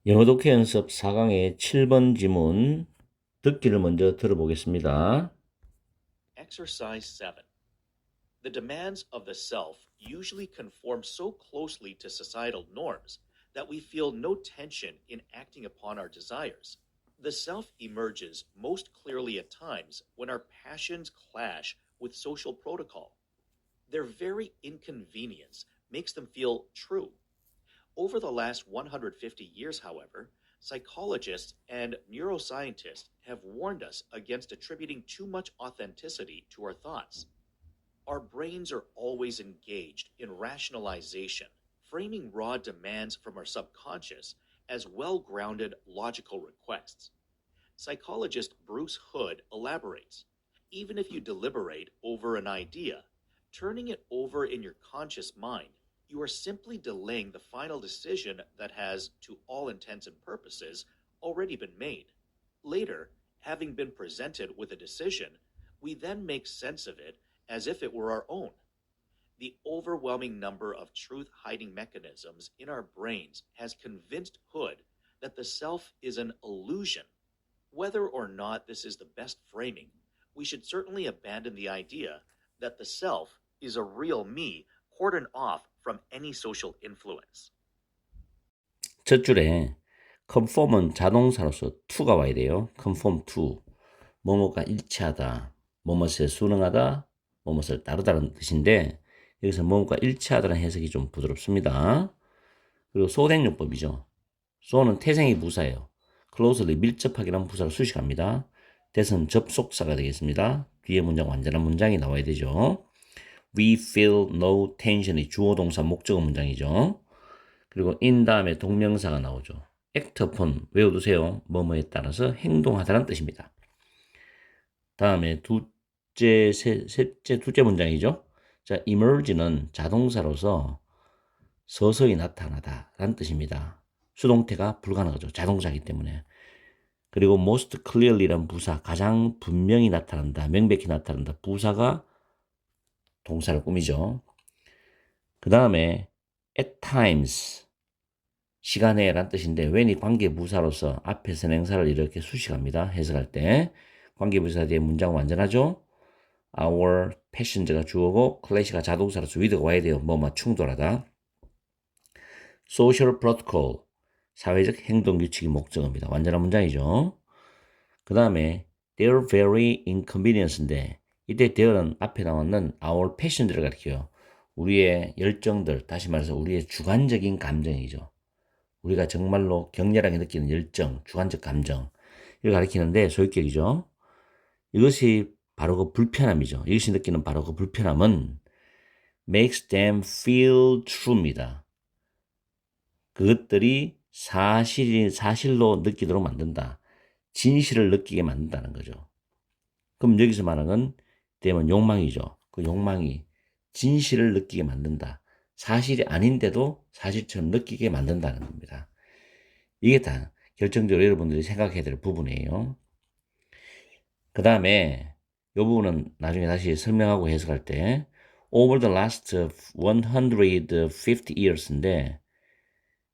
영어 독해 연습 4강의 7번 지문 듣기를 먼저 들어보겠습니다. Exercise 7. The demands of the self usually conform so closely to societal norms that we feel no tension in acting upon our desires. The self emerges most clearly at times when our passions clash with social protocol. Their very inconvenience makes them feel true. Over the last 150 years, however, psychologists and neuroscientists have warned us against attributing too much authenticity to our thoughts. Our brains are always engaged in rationalization, framing raw demands from our subconscious as well grounded logical requests. Psychologist Bruce Hood elaborates: even if you deliberate over an idea, turning it over in your conscious mind, you are simply delaying the final decision that has, to all intents and purposes, already been made. Later, having been presented with a decision, we then make sense of it as if it were our own. The overwhelming number of truth hiding mechanisms in our brains has convinced Hood that the self is an illusion. Whether or not this is the best framing, we should certainly abandon the idea that the self is a real me cordoned off from any social influence. 첫 줄에 conform은 자동사로서 to가 와야 돼요. conform to 뭐뭐가 일치하다, 뭐뭇에 순응하다, 뭐뭇을 따르다는 뜻인데 여기서 뭐뭐가 일치하다는 해석이 좀 부드럽습니다. 그리고 소된용법이죠. so는 태생의 부사예요. closely 밀접하게라는 부사를 수식합니다. that은 접속사가 되겠습니다. 뒤에 문장 완전한 문장이 나와야 되죠. We feel no tension이 주어 동사 목적어 문장이죠. 그리고 in 다음에 동명사가 나오죠. act upon 외워두세요. 뭐뭐에 따라서 행동하다는 뜻입니다. 다음에 둘째 문장이죠. 자, emerge는 자동사로서 서서히 나타나다 라는 뜻입니다. 수동태가 불가능하죠. 자동사이기 때문에. 그리고 most clearly란 부사, 가장 분명히 나타난다, 명백히 나타난다. 부사가 동사를 꾸미죠. 그 다음에 at times 시간에 란 뜻인데 when이 관계부사로서 앞에 선행사를 이렇게 수식합니다. 해석할 때 관계부사 뒤에 문장 완전하죠. Our passion가 주어고 clash가 자동사로서 with가 와야 돼요. 뭐뭐 충돌하다. Social protocol 사회적 행동규칙이 목적어입니다. 완전한 문장이죠. 그 다음에 they're very inconvenienc인데 이때 there는 앞에 나오는 our passion들을 가리켜요. 우리의 열정들, 다시 말해서 우리의 주관적인 감정이죠. 우리가 정말로 격렬하게 느끼는 열정, 주관적 감정 이걸 가리키는데 소유격이죠. 이것이 바로 그 불편함이죠. 이것이 느끼는 바로 그 불편함은 makes them feel true입니다. 그것들이 사실로 느끼도록 만든다. 진실을 느끼게 만든다는 거죠. 그럼 여기서 말하는 건 되면 욕망이죠. 그 욕망이 진실을 느끼게 만든다. 사실이 아닌데도 사실처럼 느끼게 만든다는 겁니다. 이게 다 결정적으로 여러분들이 생각해야 될 부분이에요. 그 다음에 이 부분은 나중에 다시 설명하고 해석할 때 over the last 150 years인데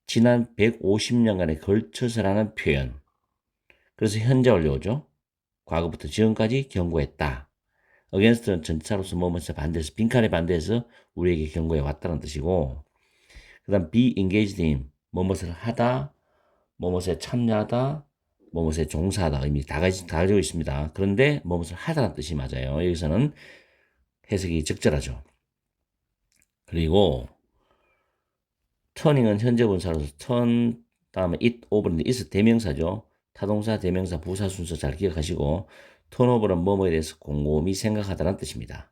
지난 150년간에 걸쳐서라는 표현. 그래서 현재 완료죠. 과거부터 지금까지 경고했다. against는 전치사로서 뭐뭐에서 반대해서 빈칸에 반대해서 우리에게 경고해 왔다는 뜻이고 그 다음 be engaged in 뭐뭇을 하다 뭐뭇에 참여하다 뭐뭇에 종사하다 의미 다 가지고 있습니다. 그런데 뭐뭇을 하다는 뜻이 맞아요. 여기서는 해석이 적절하죠. 그리고 turning은 현재 분사로서 turn 다음에 it over인데 it은 대명사죠. 타동사, 대명사, 부사 순서 잘 기억하시고 turnover은 뭐뭐에 대해서 곰곰이 생각하다는 뜻입니다.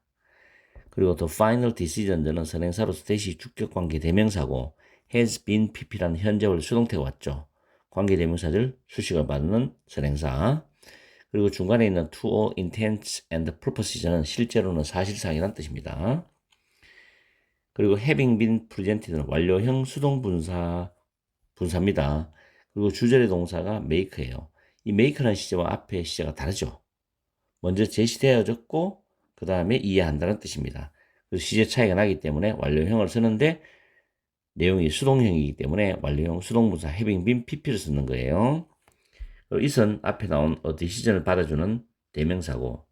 그리고 the final decision은 선행사로서 대시 주격관계 대명사고 has been pp라는 현재 완료 수동태가 왔죠. 관계 대명사들 수식을 받는 선행사. 그리고 중간에 있는 to all intents and purposes는 실제로는 사실상이라는 뜻입니다. 그리고 having been presented는 완료형 분사입니다. 그리고 주절의 동사가 make예요. 이 make라는 시제와 앞에 시제가 다르죠. 먼저 제시되어졌고 그 다음에 이해한다는 뜻입니다. 그래서 시제 차이가 나기 때문에 완료형을 쓰는데 내용이 수동형이기 때문에 완료형 수동부사 having been pp를 쓰는 거예요. it은 앞에 나온 a decision을 받아주는 대명사고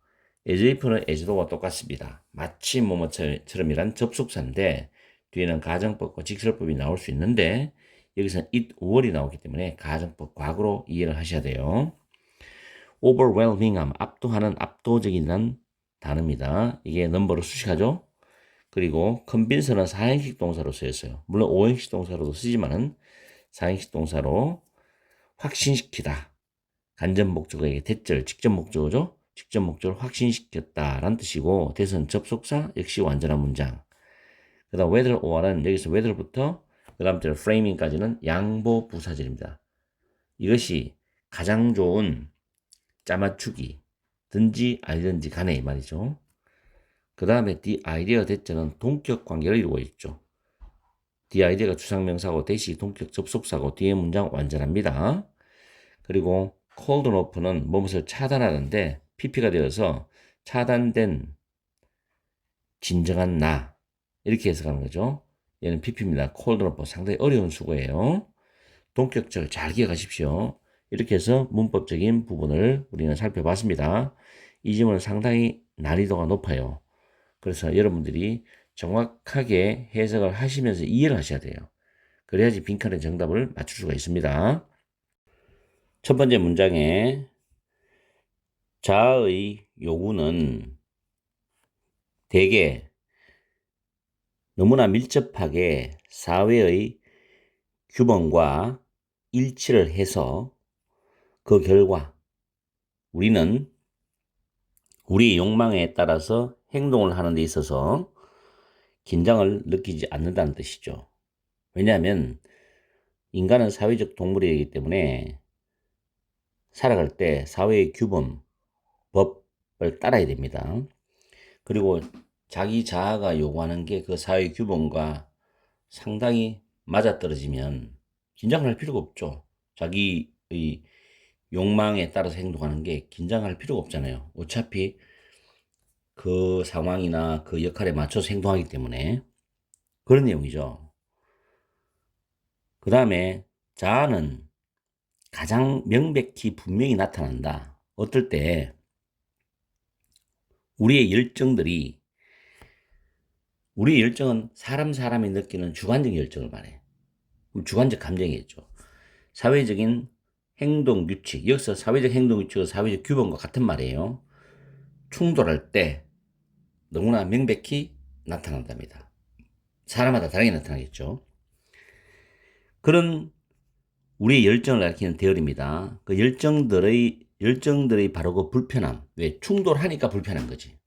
as if는 as though과 똑같습니다. 마치 뭐뭐처럼이란 접속사인데 뒤에는 가정법과 직설법이 나올 수 있는데 여기서는 it were이 나오기 때문에 가정법 과거로 이해를 하셔야 돼요. overwhelming함, 압도하는, 압도적이라는 단어입니다. 이게 넘버로 수식하죠. 그리고 convince는 4형식 동사로 쓰였어요. 물론 5형식 동사로도 쓰지만은 4형식 동사로 확신시키다. 간접 목적어의 대절, 직접 목적어죠. 직접 목적을 확신시켰다라는 뜻이고 대선 접속사 역시 완전한 문장. 그 다음 whether or는 여기서 whether부터 그 다음 절 framing까지는 양보 부사절입니다. 이것이 가장 좋은 짜맞추기 든지 아니든지 간에 이 말이죠. 그 다음에 the idea 대절은 동격 관계를 이루고 있죠. the idea가 주상명사고 대시 동격 접속사고 뒤에 문장 완전합니다. 그리고 cold open은 무엇을 차단하는데 pp가 되어서 차단된 진정한 나 이렇게 해석하는 거죠. 얘는 pp입니다. cold open 상당히 어려운 수고예요. 동격절 잘 기억하십시오. 이렇게 해서 문법적인 부분을 우리는 살펴봤습니다. 이 질문은 상당히 난이도가 높아요. 그래서 여러분들이 정확하게 해석을 하시면서 이해를 하셔야 돼요. 그래야지 빈칸의 정답을 맞출 수가 있습니다. 첫 번째 문장에 자아의 요구는 대개 너무나 밀접하게 사회의 규범과 일치를 해서 그 결과 우리는 우리의 욕망에 따라서 행동을 하는 데 있어서 긴장을 느끼지 않는다는 뜻이죠. 왜냐하면 인간은 사회적 동물이기 때문에 살아갈 때 사회의 규범, 법을 따라야 됩니다. 그리고 자기 자아가 요구하는 게 그 사회 규범과 상당히 맞아떨어지면 긴장할 필요가 없죠. 자기의 욕망에 따라서 행동하는 게 긴장할 필요가 없잖아요. 어차피 그 상황이나 그 역할에 맞춰서 행동하기 때문에 그런 내용이죠. 그 다음에 자아는 가장 명백히 분명히 나타난다. 어떨 때 우리의 열정은 사람이 느끼는 주관적 열정을 말해. 주관적 감정이겠죠. 사회적인 행동 규칙, 여기서 사회적 행동 규칙은 사회적 규범과 같은 말이에요. 충돌할 때 너무나 명백히 나타난답니다. 사람마다 다르게 나타나겠죠. 그런 우리의 열정을 가리키는 대열입니다. 그 열정들의 바로 그 불편함. 왜? 충돌하니까 불편한 거지.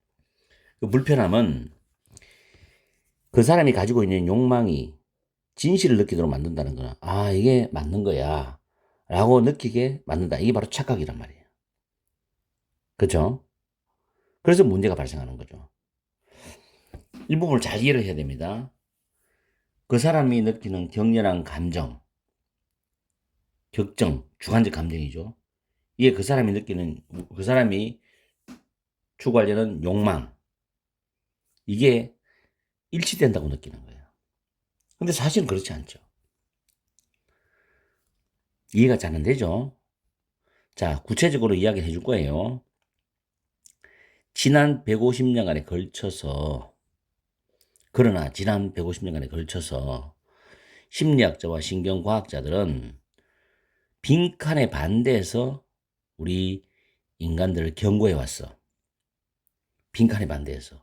그 불편함은 그 사람이 가지고 있는 욕망이 진실을 느끼도록 만든다는 거는, 아, 이게 맞는 거야. 라고 느끼게 만든다. 이게 바로 착각이란 말이에요. 그죠? 그래서 문제가 발생하는 거죠. 이 부분을 잘 이해를 해야 됩니다. 그 사람이 느끼는 격렬한 감정, 격정, 주관적 감정이죠. 이게 그 사람이 추구하려는 욕망, 이게 일치된다고 느끼는 거예요. 근데 사실은 그렇지 않죠. 이해가 잘 안 되죠? 자, 구체적으로 이야기를 해줄 거예요. 지난 150년간에 걸쳐서 심리학자와 신경과학자들은 빈칸에 반대해서 우리 인간들을 경고해 왔어. 빈칸에 반대해서.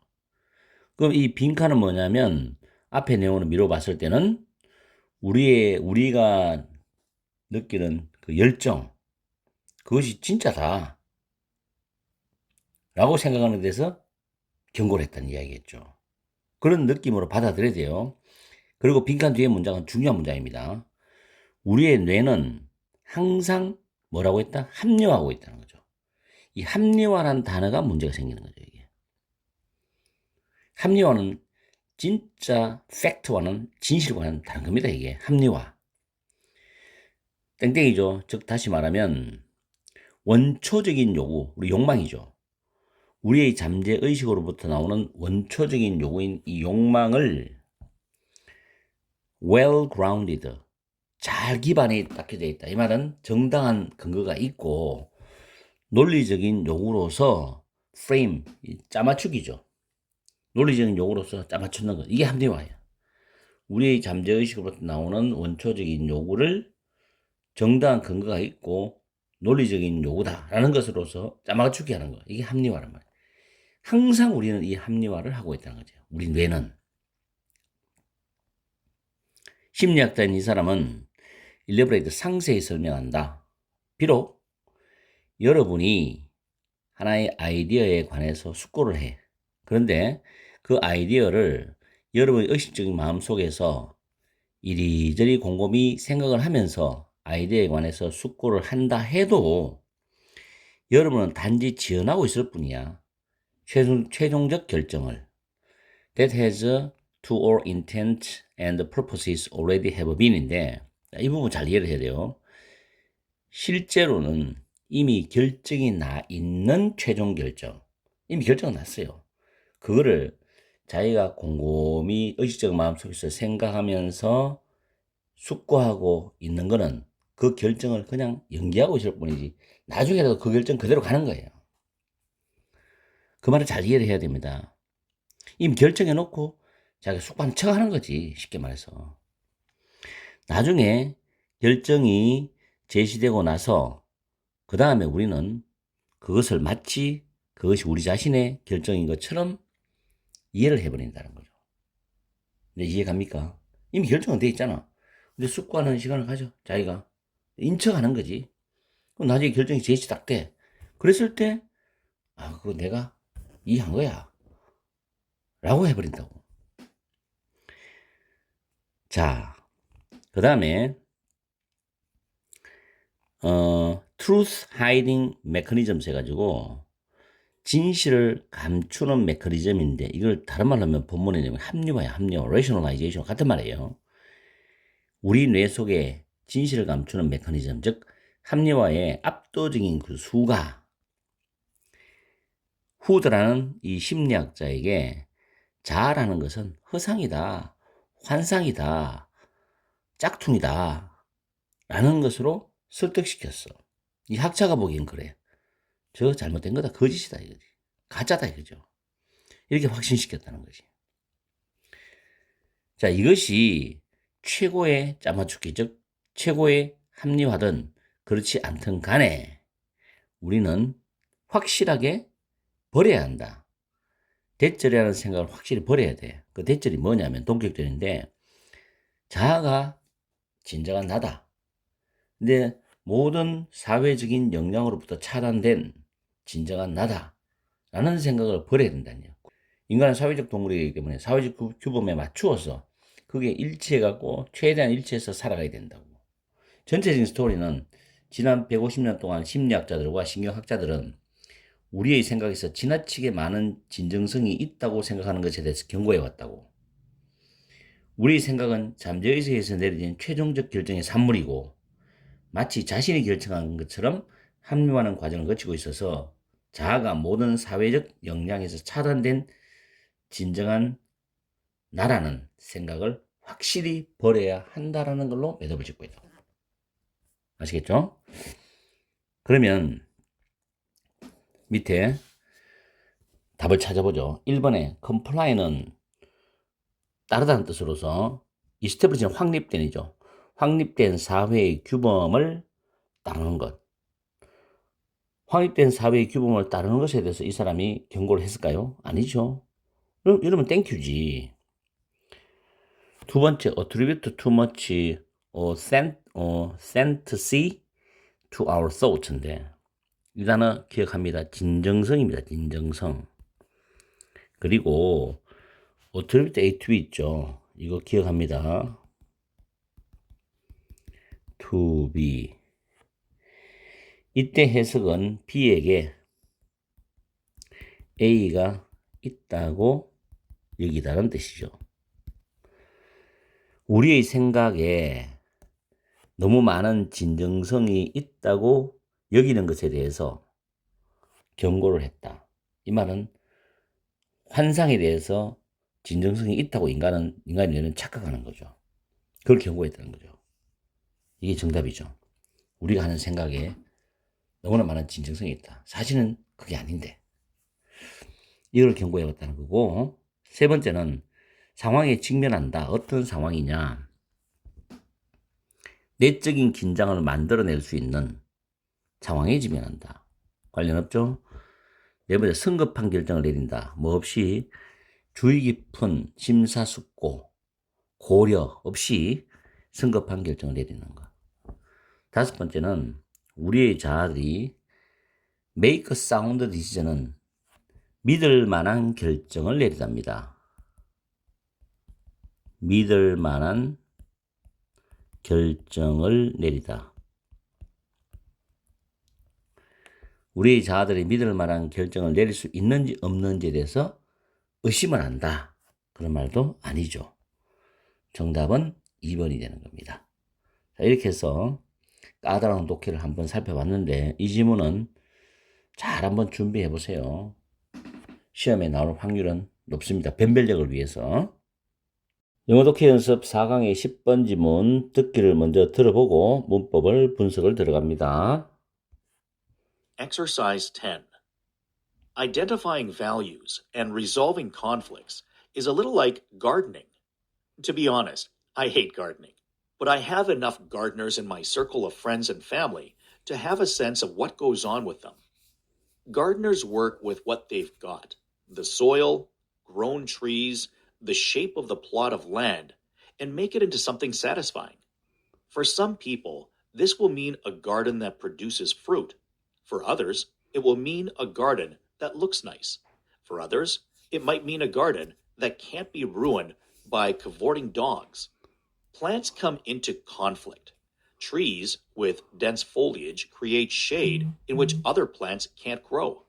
그럼 이 빈칸은 뭐냐면 앞에 내용을 미뤄봤을 때는 우리가 느끼는 그 열정, 그것이 진짜다 라고 생각하는 데서 경고를 했다는 이야기겠죠. 그런 느낌으로 받아들여야 돼요. 그리고 빈칸 뒤에 문장은 중요한 문장입니다. 우리의 뇌는 항상 뭐라고 했다? 합리화하고 있다는 거죠. 이 합리화라는 단어가 문제가 생기는 거죠. 이게. 합리화는 진짜 팩트와는 진실과는 다른 겁니다. 이게 합리화. 땡땡이죠. 즉 다시 말하면 원초적인 요구, 우리 욕망이죠. 우리의 잠재의식으로부터 나오는 원초적인 요구인 이 욕망을 well grounded, 잘 기반이 닦여져 있다. 이 말은 정당한 근거가 있고 논리적인 요구로서 frame, 짜맞추기죠. 논리적인 요구로서 짜맞추는 것. 이게 합리화예요. 우리의 잠재의식으로부터 나오는 원초적인 요구를 정당한 근거가 있고 논리적인 요구다라는 것으로서 짜맞추기 하는 거. 이게 합리화란 말이에요. 항상 우리는 이 합리화를 하고 있다는 거죠. 우리 뇌는. 심리학자인 이 사람은 일레브레이트 상세히 설명한다. 비록 여러분이 하나의 아이디어에 관해서 숙고를 해. 그런데 그 아이디어를 여러분의 의식적인 마음속에서 이리저리 곰곰이 생각을 하면서 아이디어에 관해서 숙고를 한다 해도 여러분은 단지 지어나고 있을 뿐이야. 최종적 결정을. That has to all intent and purposes already have been인데 이 부분 잘 이해를 해야 돼요. 실제로는 이미 결정이 나 있는 최종 결정. 이미 결정은 났어요. 그거를 자기가 곰곰이 의식적 마음속에서 생각하면서 숙고하고 있는 거는 그 결정을 그냥 연기하고 있을 뿐이지 나중에라도 그 결정 그대로 가는 거예요. 그 말을 잘 이해를 해야 됩니다. 이미 결정해 놓고 자기가 숙고하는 척 하는 거지, 쉽게 말해서. 나중에 결정이 제시되고 나서 그 다음에 우리는 그것을 마치 그것이 우리 자신의 결정인 것처럼 이해를 해버린다는 거죠. 근데 이해 갑니까? 이미 결정은 돼 있잖아. 근데 숙고하는 시간을 가져. 자기가 인척하는 거지. 그럼 나중에 결정이 제시 딱 돼. 그랬을 때 그거 내가 이해한 거야 라고 해버린다고. 자, 그 다음에 truth hiding mechanism 해가지고 진실을 감추는 메커니즘인데 이걸 다른 말로 하면 본문에 내면 합리화야. 합리화, rationalization 같은 말이에요. 우리 뇌 속에 진실을 감추는 메커니즘, 즉 합리화의 압도적인 그 수가 후드라는 이 심리학자에게 자아라는 것은 허상이다, 환상이다, 짝퉁이다 라는 것으로 설득시켰어. 이 학자가 보기엔 그래. 저 잘못된 거다, 거짓이다 이거지, 가짜다 이거죠. 이렇게 확신시켰다는 거지. 자, 이것이 최고의 짜맞추기, 즉 최고의 합리화든 그렇지 않든 간에 우리는 확실하게 버려야 한다. 대절이라는 생각을 확실히 버려야 돼. 그 대절이 뭐냐면 동격절인데 자아가 진정한 나다. 근데 모든 사회적인 영향으로부터 차단된 진정한 나다 라는 생각을 버려야 된다니요. 인간은 사회적 동물이기 때문에 사회적 규범에 맞추어서 그게 일치해갖고 최대한 일치해서 살아가야 된다고. 전체적인 스토리는 지난 150년 동안 심리학자들과 신경학자들은 우리의 생각에서 지나치게 많은 진정성이 있다고 생각하는 것에 대해서 경고해 왔다고. 우리의 생각은 잠재의식에서 내려진 최종적 결정의 산물이고 마치 자신이 결정한 것처럼 합리화하는 과정을 거치고 있어서 자아가 모든 사회적 영향에서 차단된 진정한 나라는 생각을 확실히 버려야 한다라는 걸로 매듭을 짓고 있다. 아시겠죠? 그러면 밑에 답을 찾아보죠. 1번에 comply는 따르다는 뜻으로서 established 확립된이죠. 확립된 사회의 규범을 따르는 것. 확립된 사회의 규범을 따르는 것에 대해서 이 사람이 경고를 했을까요? 아니죠. 이러면 땡큐지. 두 번째, attribute too much fantasy to our thoughts인데 이 단어 기억합니다. 진정성입니다. 진정성. 그리고 attribute A to B 있죠. 이거 기억합니다. to be. 이때 해석은 B에게 A가 있다고 여기다는 뜻이죠. 우리의 생각에 너무 많은 진정성이 있다고 여기는 것에 대해서 경고를 했다. 이 말은 환상에 대해서 진정성이 있다고 인간의 뇌는 착각하는 거죠. 그걸 경고했다는 거죠. 이게 정답이죠. 우리가 하는 생각에 너무나 많은 진정성이 있다. 사실은 그게 아닌데. 이걸 경고해왔다는 거고, 세 번째는 상황에 직면한다. 어떤 상황이냐. 내적인 긴장을 만들어낼 수 있는 상황에 직면한다. 관련 없죠? 네 번째, 성급한 결정을 내린다. 뭐 없이 주의 깊은 심사숙고, 고려 없이 성급한 결정을 내리는 것. 다섯 번째는 우리의 자아들이 make a sound decision은 믿을 만한 결정을 내리답니다. 믿을 만한 결정을 내리다. 우리의 자아들이 믿을 만한 결정을 내릴 수 있는지 없는지에 대해서 의심을 한다. 그런 말도 아니죠. 정답은 2번이 되는 겁니다. 자, 이렇게 해서 까다로운 독해를 한번 살펴봤는데 이 지문은 잘 한번 준비해 보세요. 시험에 나올 확률은 높습니다. 변별력을 위해서. 영어 독해 연습 4강의 10번 지문 듣기를 먼저 들어보고 문법을 분석을 들어갑니다. Exercise 10. Identifying values and resolving conflicts is a little like gardening. To be honest, I hate gardening, but I have enough gardeners in my circle of friends and family to have a sense of what goes on with them. Gardeners work with what they've got: the soil, grown trees, the shape of the plot of land, and make it into something satisfying. For some people, this will mean a garden that produces fruit. For others, it will mean a garden that looks nice. For others, it might mean a garden that can't be ruined by cavorting dogs. Plants come into conflict. Trees with dense foliage create shade in which other plants can't grow.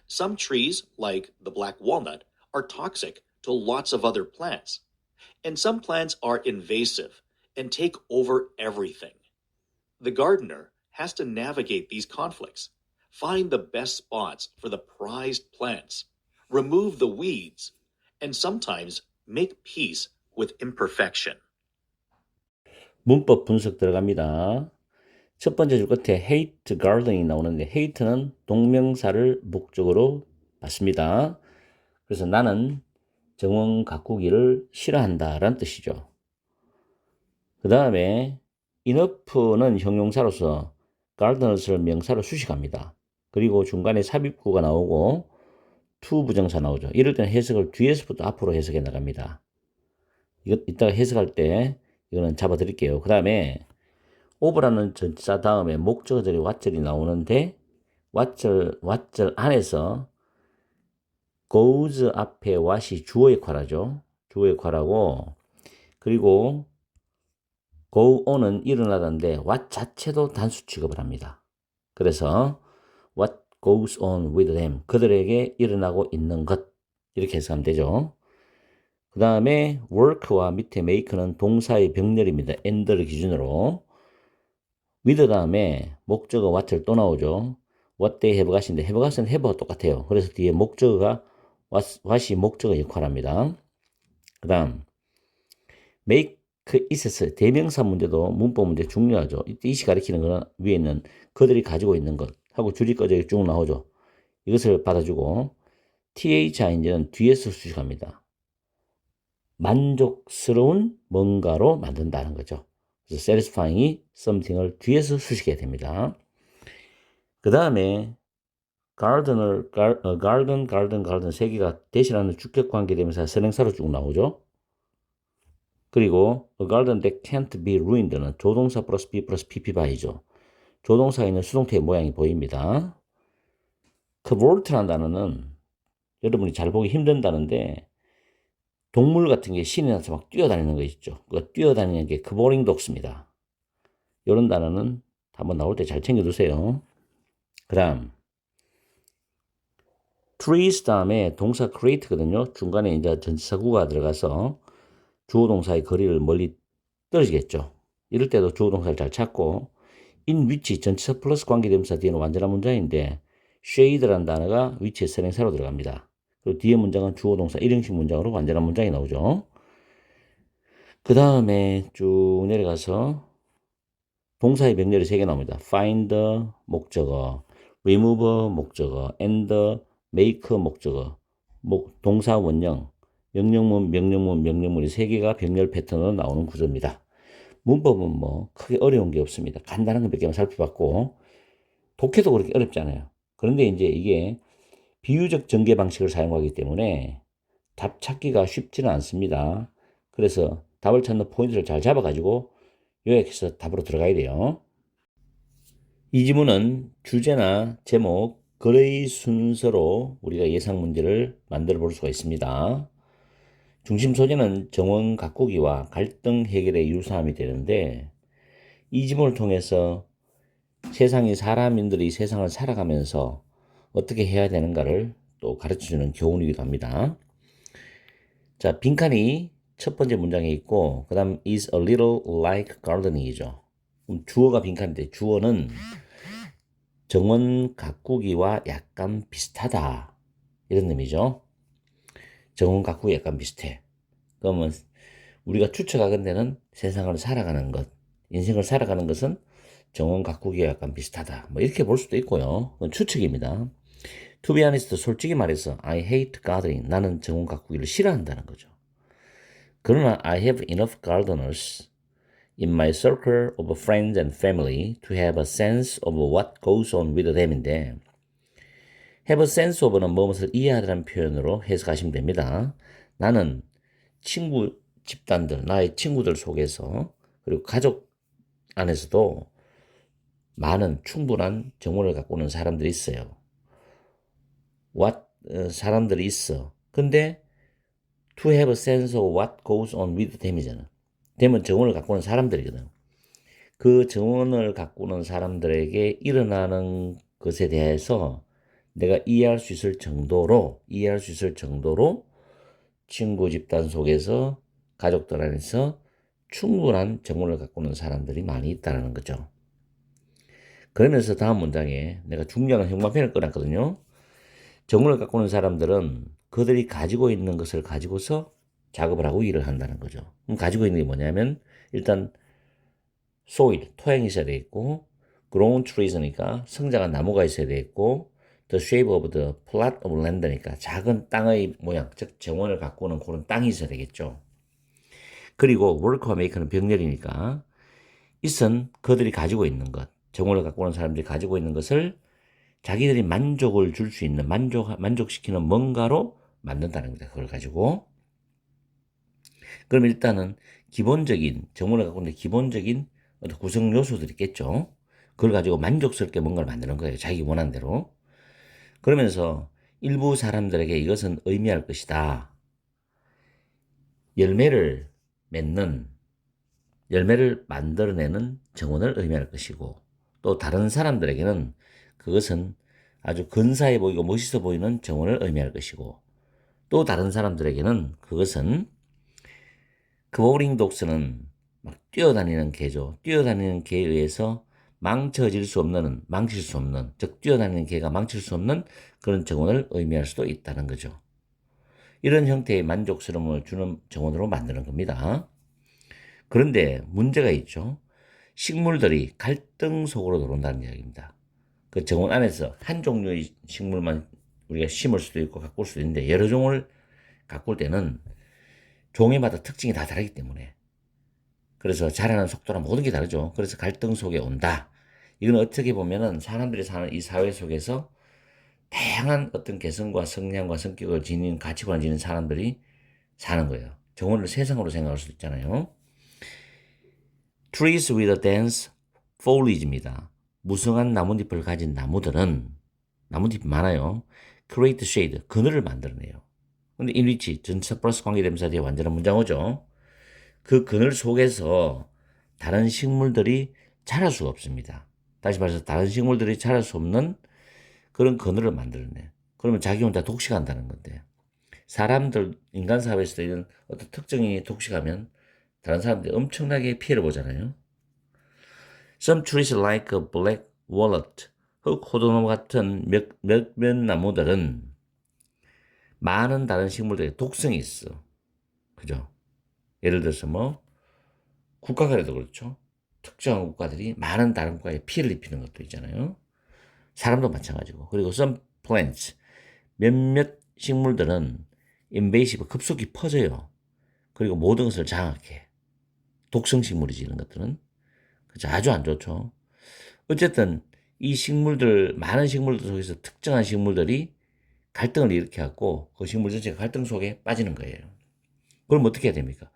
Some trees, like the black walnut, are toxic to lots of other plants. And some plants are invasive and take over everything. The gardener has to navigate these conflicts, find the best spots for the prized plants, remove the weeds, and sometimes make peace with imperfection. 문법 분석 들어갑니다. 첫 번째 줄 끝에 hate garden이 나오는데 hate는 동명사를 목적으로 받습니다. 그래서 나는 정원 가꾸기를 싫어한다 라는 뜻이죠. 그 다음에 enough는 형용사로서 gardeners를 명사로 수식합니다. 그리고 중간에 삽입구가 나오고 to 부정사 나오죠. 이럴 때는 해석을 뒤에서부터 앞으로 해석해 나갑니다. 이거 이따가 해석할 때 이거는 잡아 드릴게요. 그 다음에 over라는 전치사 다음에 목적어들이 what절이 나오는데 what절 안에서 goes 앞에 what이 주어 역할하죠. 주어 역할하고 그리고 go on은 일어나다인데 what 자체도 단수 취급을 합니다. 그래서 what goes on with them 그들에게 일어나고 있는 것 이렇게 해석하면 되죠. 그 다음에 work와 밑에 make는 동사의 병렬입니다. and를 기준으로 with 다음에 목적어 what을 또 나오죠. what they have got인데 have got은 have와 똑같아요. 그래서 뒤에 목적어가 what이 목적어 역할합니다. 그 다음 make 있었어요. 대명사 문제도 문법 문제 중요하죠. 이시 가리키는 거는 위에 있는 그들이 가지고 있는 것 하고 줄이 꺼져 쭉 나오죠. 이것을 받아주고 thing는 뒤에서 수식합니다. 만족스러운 뭔가로 만든다는 거죠. 그래서 satisfying이 something을 뒤에서 수식해야 됩니다. 그 다음에 garden 세 개가 대신하는 주격 관계 대명사 선행사로 쭉 나오죠. 그리고 a garden that can't be ruined는 조동사 플러스 be 플러스 pp 바이죠. 조동사에 있는 수동태의 모양이 보입니다. cavort라는 단어는 여러분이 잘 보기 힘든다는데 동물 같은 게 신이 나서 막 뛰어다니는 거 있죠. 그 뛰어다니는 게 cavorting dog입니다. 이런 단어는 한번 나올 때 잘 챙겨두세요. 그 다음 trees 다음에 동사 create거든요. 중간에 이제 전치사구가 들어가서 주어 동사의 거리를 멀리 떨어지겠죠. 이럴 때도 주어 동사를 잘 찾고 in which 전치사 플러스 관계대명사 뒤에는 완전한 문장인데 shade라는 단어가 위치의 선행사로 들어갑니다. 그리고 뒤에 문장은 주어 동사 1형식 문장으로 완전한 문장이 나오죠. 그 다음에 쭉 내려가서 동사의 병렬이 3개 나옵니다. find 목적어, remove 목적어, and make 목적어, 동사 원형, 명령문, 명령문, 명령문이 3개가 병렬 패턴으로 나오는 구조입니다. 문법은 뭐 크게 어려운 게 없습니다. 간단한 것 몇 개만 살펴봤고 독해도 그렇게 어렵지 않아요. 그런데 이제 이게 비유적 전개 방식을 사용하기 때문에 답 찾기가 쉽지는 않습니다. 그래서 답을 찾는 포인트를 잘 잡아가지고 요약해서 답으로 들어가야 돼요. 이 지문은 주제나 제목, 글의 순서로 우리가 예상 문제를 만들어 볼 수가 있습니다. 중심 소재는 정원 가꾸기와 갈등 해결의 유사함이 되는데 이 지문을 통해서 세상이 사람인들이 세상을 살아가면서 어떻게 해야 되는가를 또 가르쳐주는 교훈이기도 합니다. 자, 빈칸이 첫 번째 문장에 있고 그 다음 is a little like gardening이죠. 주어가 빈칸인데 주어는 정원 가꾸기와 약간 비슷하다 이런 의미죠. 정원 가꾸기 약간 비슷해. 그러면 우리가 추측하건 데는 세상을 살아가는 것, 인생을 살아가는 것은 정원 가꾸기와 약간 비슷하다. 뭐 이렇게 볼 수도 있고요. 그건 추측입니다. To be honest, 솔직히 말해서 I hate gardening. 나는 정원 가꾸기를 싫어한다는 거죠. 그러나 I have enough gardeners in my circle of friends and family to have a sense of what goes on with them인데 have a sense of는 무엇을 이해하다는 표현으로 해석하시면 됩니다. 나는 친구 집단들, 나의 친구들 속에서 그리고 가족 안에서도 많은 충분한 정보를 갖고 있는 사람들이 있어요. 사람들이 있어. 근데 to have a sense of what goes on with them이잖아. them은 정원을 갖고 있는 사람들이거든. 그 정원을 갖고 있는 사람들에게 일어나는 것에 대해서 내가 이해할 수 있을 정도로 친구 집단 속에서 가족들 안에서 충분한 정보를 갖고 있는 사람들이 많이 있다는 거죠. 그러면서 다음 문장에 내가 중요한 형광펜을 꺼놨거든요. 정보를 갖고 있는 사람들은 그들이 가지고 있는 것을 가지고서 작업을 하고 일을 한다는 거죠. 그럼 가지고 있는 게 뭐냐면 일단 soil, 토양이 있어야 되겠고 grown trees니까 성장한 나무가 있어야 되겠고 the shape of the plot of land니까 작은 땅의 모양, 즉 정원을 갖고 오는 그런 땅이 있어야 되겠죠. 그리고 work와 make는 병렬이니까 it은 그들이 가지고 있는 것, 정원을 갖고 오는 사람들이 가지고 있는 것을 자기들이 만족을 줄 수 있는 만족시키는 뭔가로 만든다는 겁니다. 그걸 가지고 그럼 일단은 기본적인 정원을 갖고 있는 기본적인 어떤 구성 요소들이 있겠죠. 그걸 가지고 만족스럽게 뭔가를 만드는 거예요. 자기 원하는 대로. 그러면서 일부 사람들에게 이것은 의미할 것이다. 열매를 맺는, 열매를 만들어내는 정원을 의미할 것이고 또 다른 사람들에게는 그것은 아주 근사해 보이고 멋있어 보이는 정원을 의미할 것이고 또 다른 사람들에게는 그것은 그보링 독스는 막 뛰어다니는 개죠. 뛰어다니는 개에 의해서 망칠 수 없는, 즉 뛰어다니는 개가 망칠 수 없는 그런 정원을 의미할 수도 있다는 거죠. 이런 형태의 만족스러움을 주는 정원으로 만드는 겁니다. 그런데 문제가 있죠. 식물들이 갈등 속으로 들어온다는 이야기입니다. 그 정원 안에서 한 종류의 식물만 우리가 심을 수도 있고 가꿀 수도 있는데 여러 종을 가꿀 때는 종에마다 특징이 다 다르기 때문에 그래서 자라는 속도나 모든 게 다르죠. 그래서 갈등 속에 온다. 이건 어떻게 보면은 사람들이 사는 이 사회 속에서 다양한 어떤 개성과 성향과 성격을 지닌 가치관을 지닌 사람들이 사는 거예요. 정원을 세상으로 생각할 수도 있잖아요. Trees with a dense foliage입니다. 무성한 나뭇잎을 가진 나무들은 나뭇잎이 많아요. Create shade, 그늘을 만들어내요. 근데 in which 전체 플러스 관계대명사 뒤에 완전한 문장 오죠. 그 그늘 속에서 다른 식물들이 자랄 수가 없습니다. 다시 말해서 다른 식물들이 자랄 수 없는 그런 그늘을 만들어내. 그러면 자기 혼자 독식한다는 건데 사람들 인간 사회에서 이런 어떤 특정인이 독식하면 다른 사람들이 엄청나게 피해를 보잖아요. Some trees like a black walnut, 흑호두나무 같은 몇몇 나무들은 많은 다른 식물들의 독성이 있어. 그죠? 예를 들어서 뭐 국가 간에도 그렇죠. 특정한 국가들이 많은 다른 국가에 피해를 입히는 것도 있잖아요. 사람도 마찬가지고. 그리고 some plants, 몇몇 식물들은 invasive, 급속히 퍼져요. 그리고 모든 것을 장악해. 독성 식물이지, 이런 것들은. 그죠? 아주 안 좋죠. 어쨌든 이 식물들, 많은 식물들 속에서 특정한 식물들이 갈등을 일으켜갖고 그 식물 전체가 갈등 속에 빠지는 거예요. 그럼 어떻게 해야 됩니까?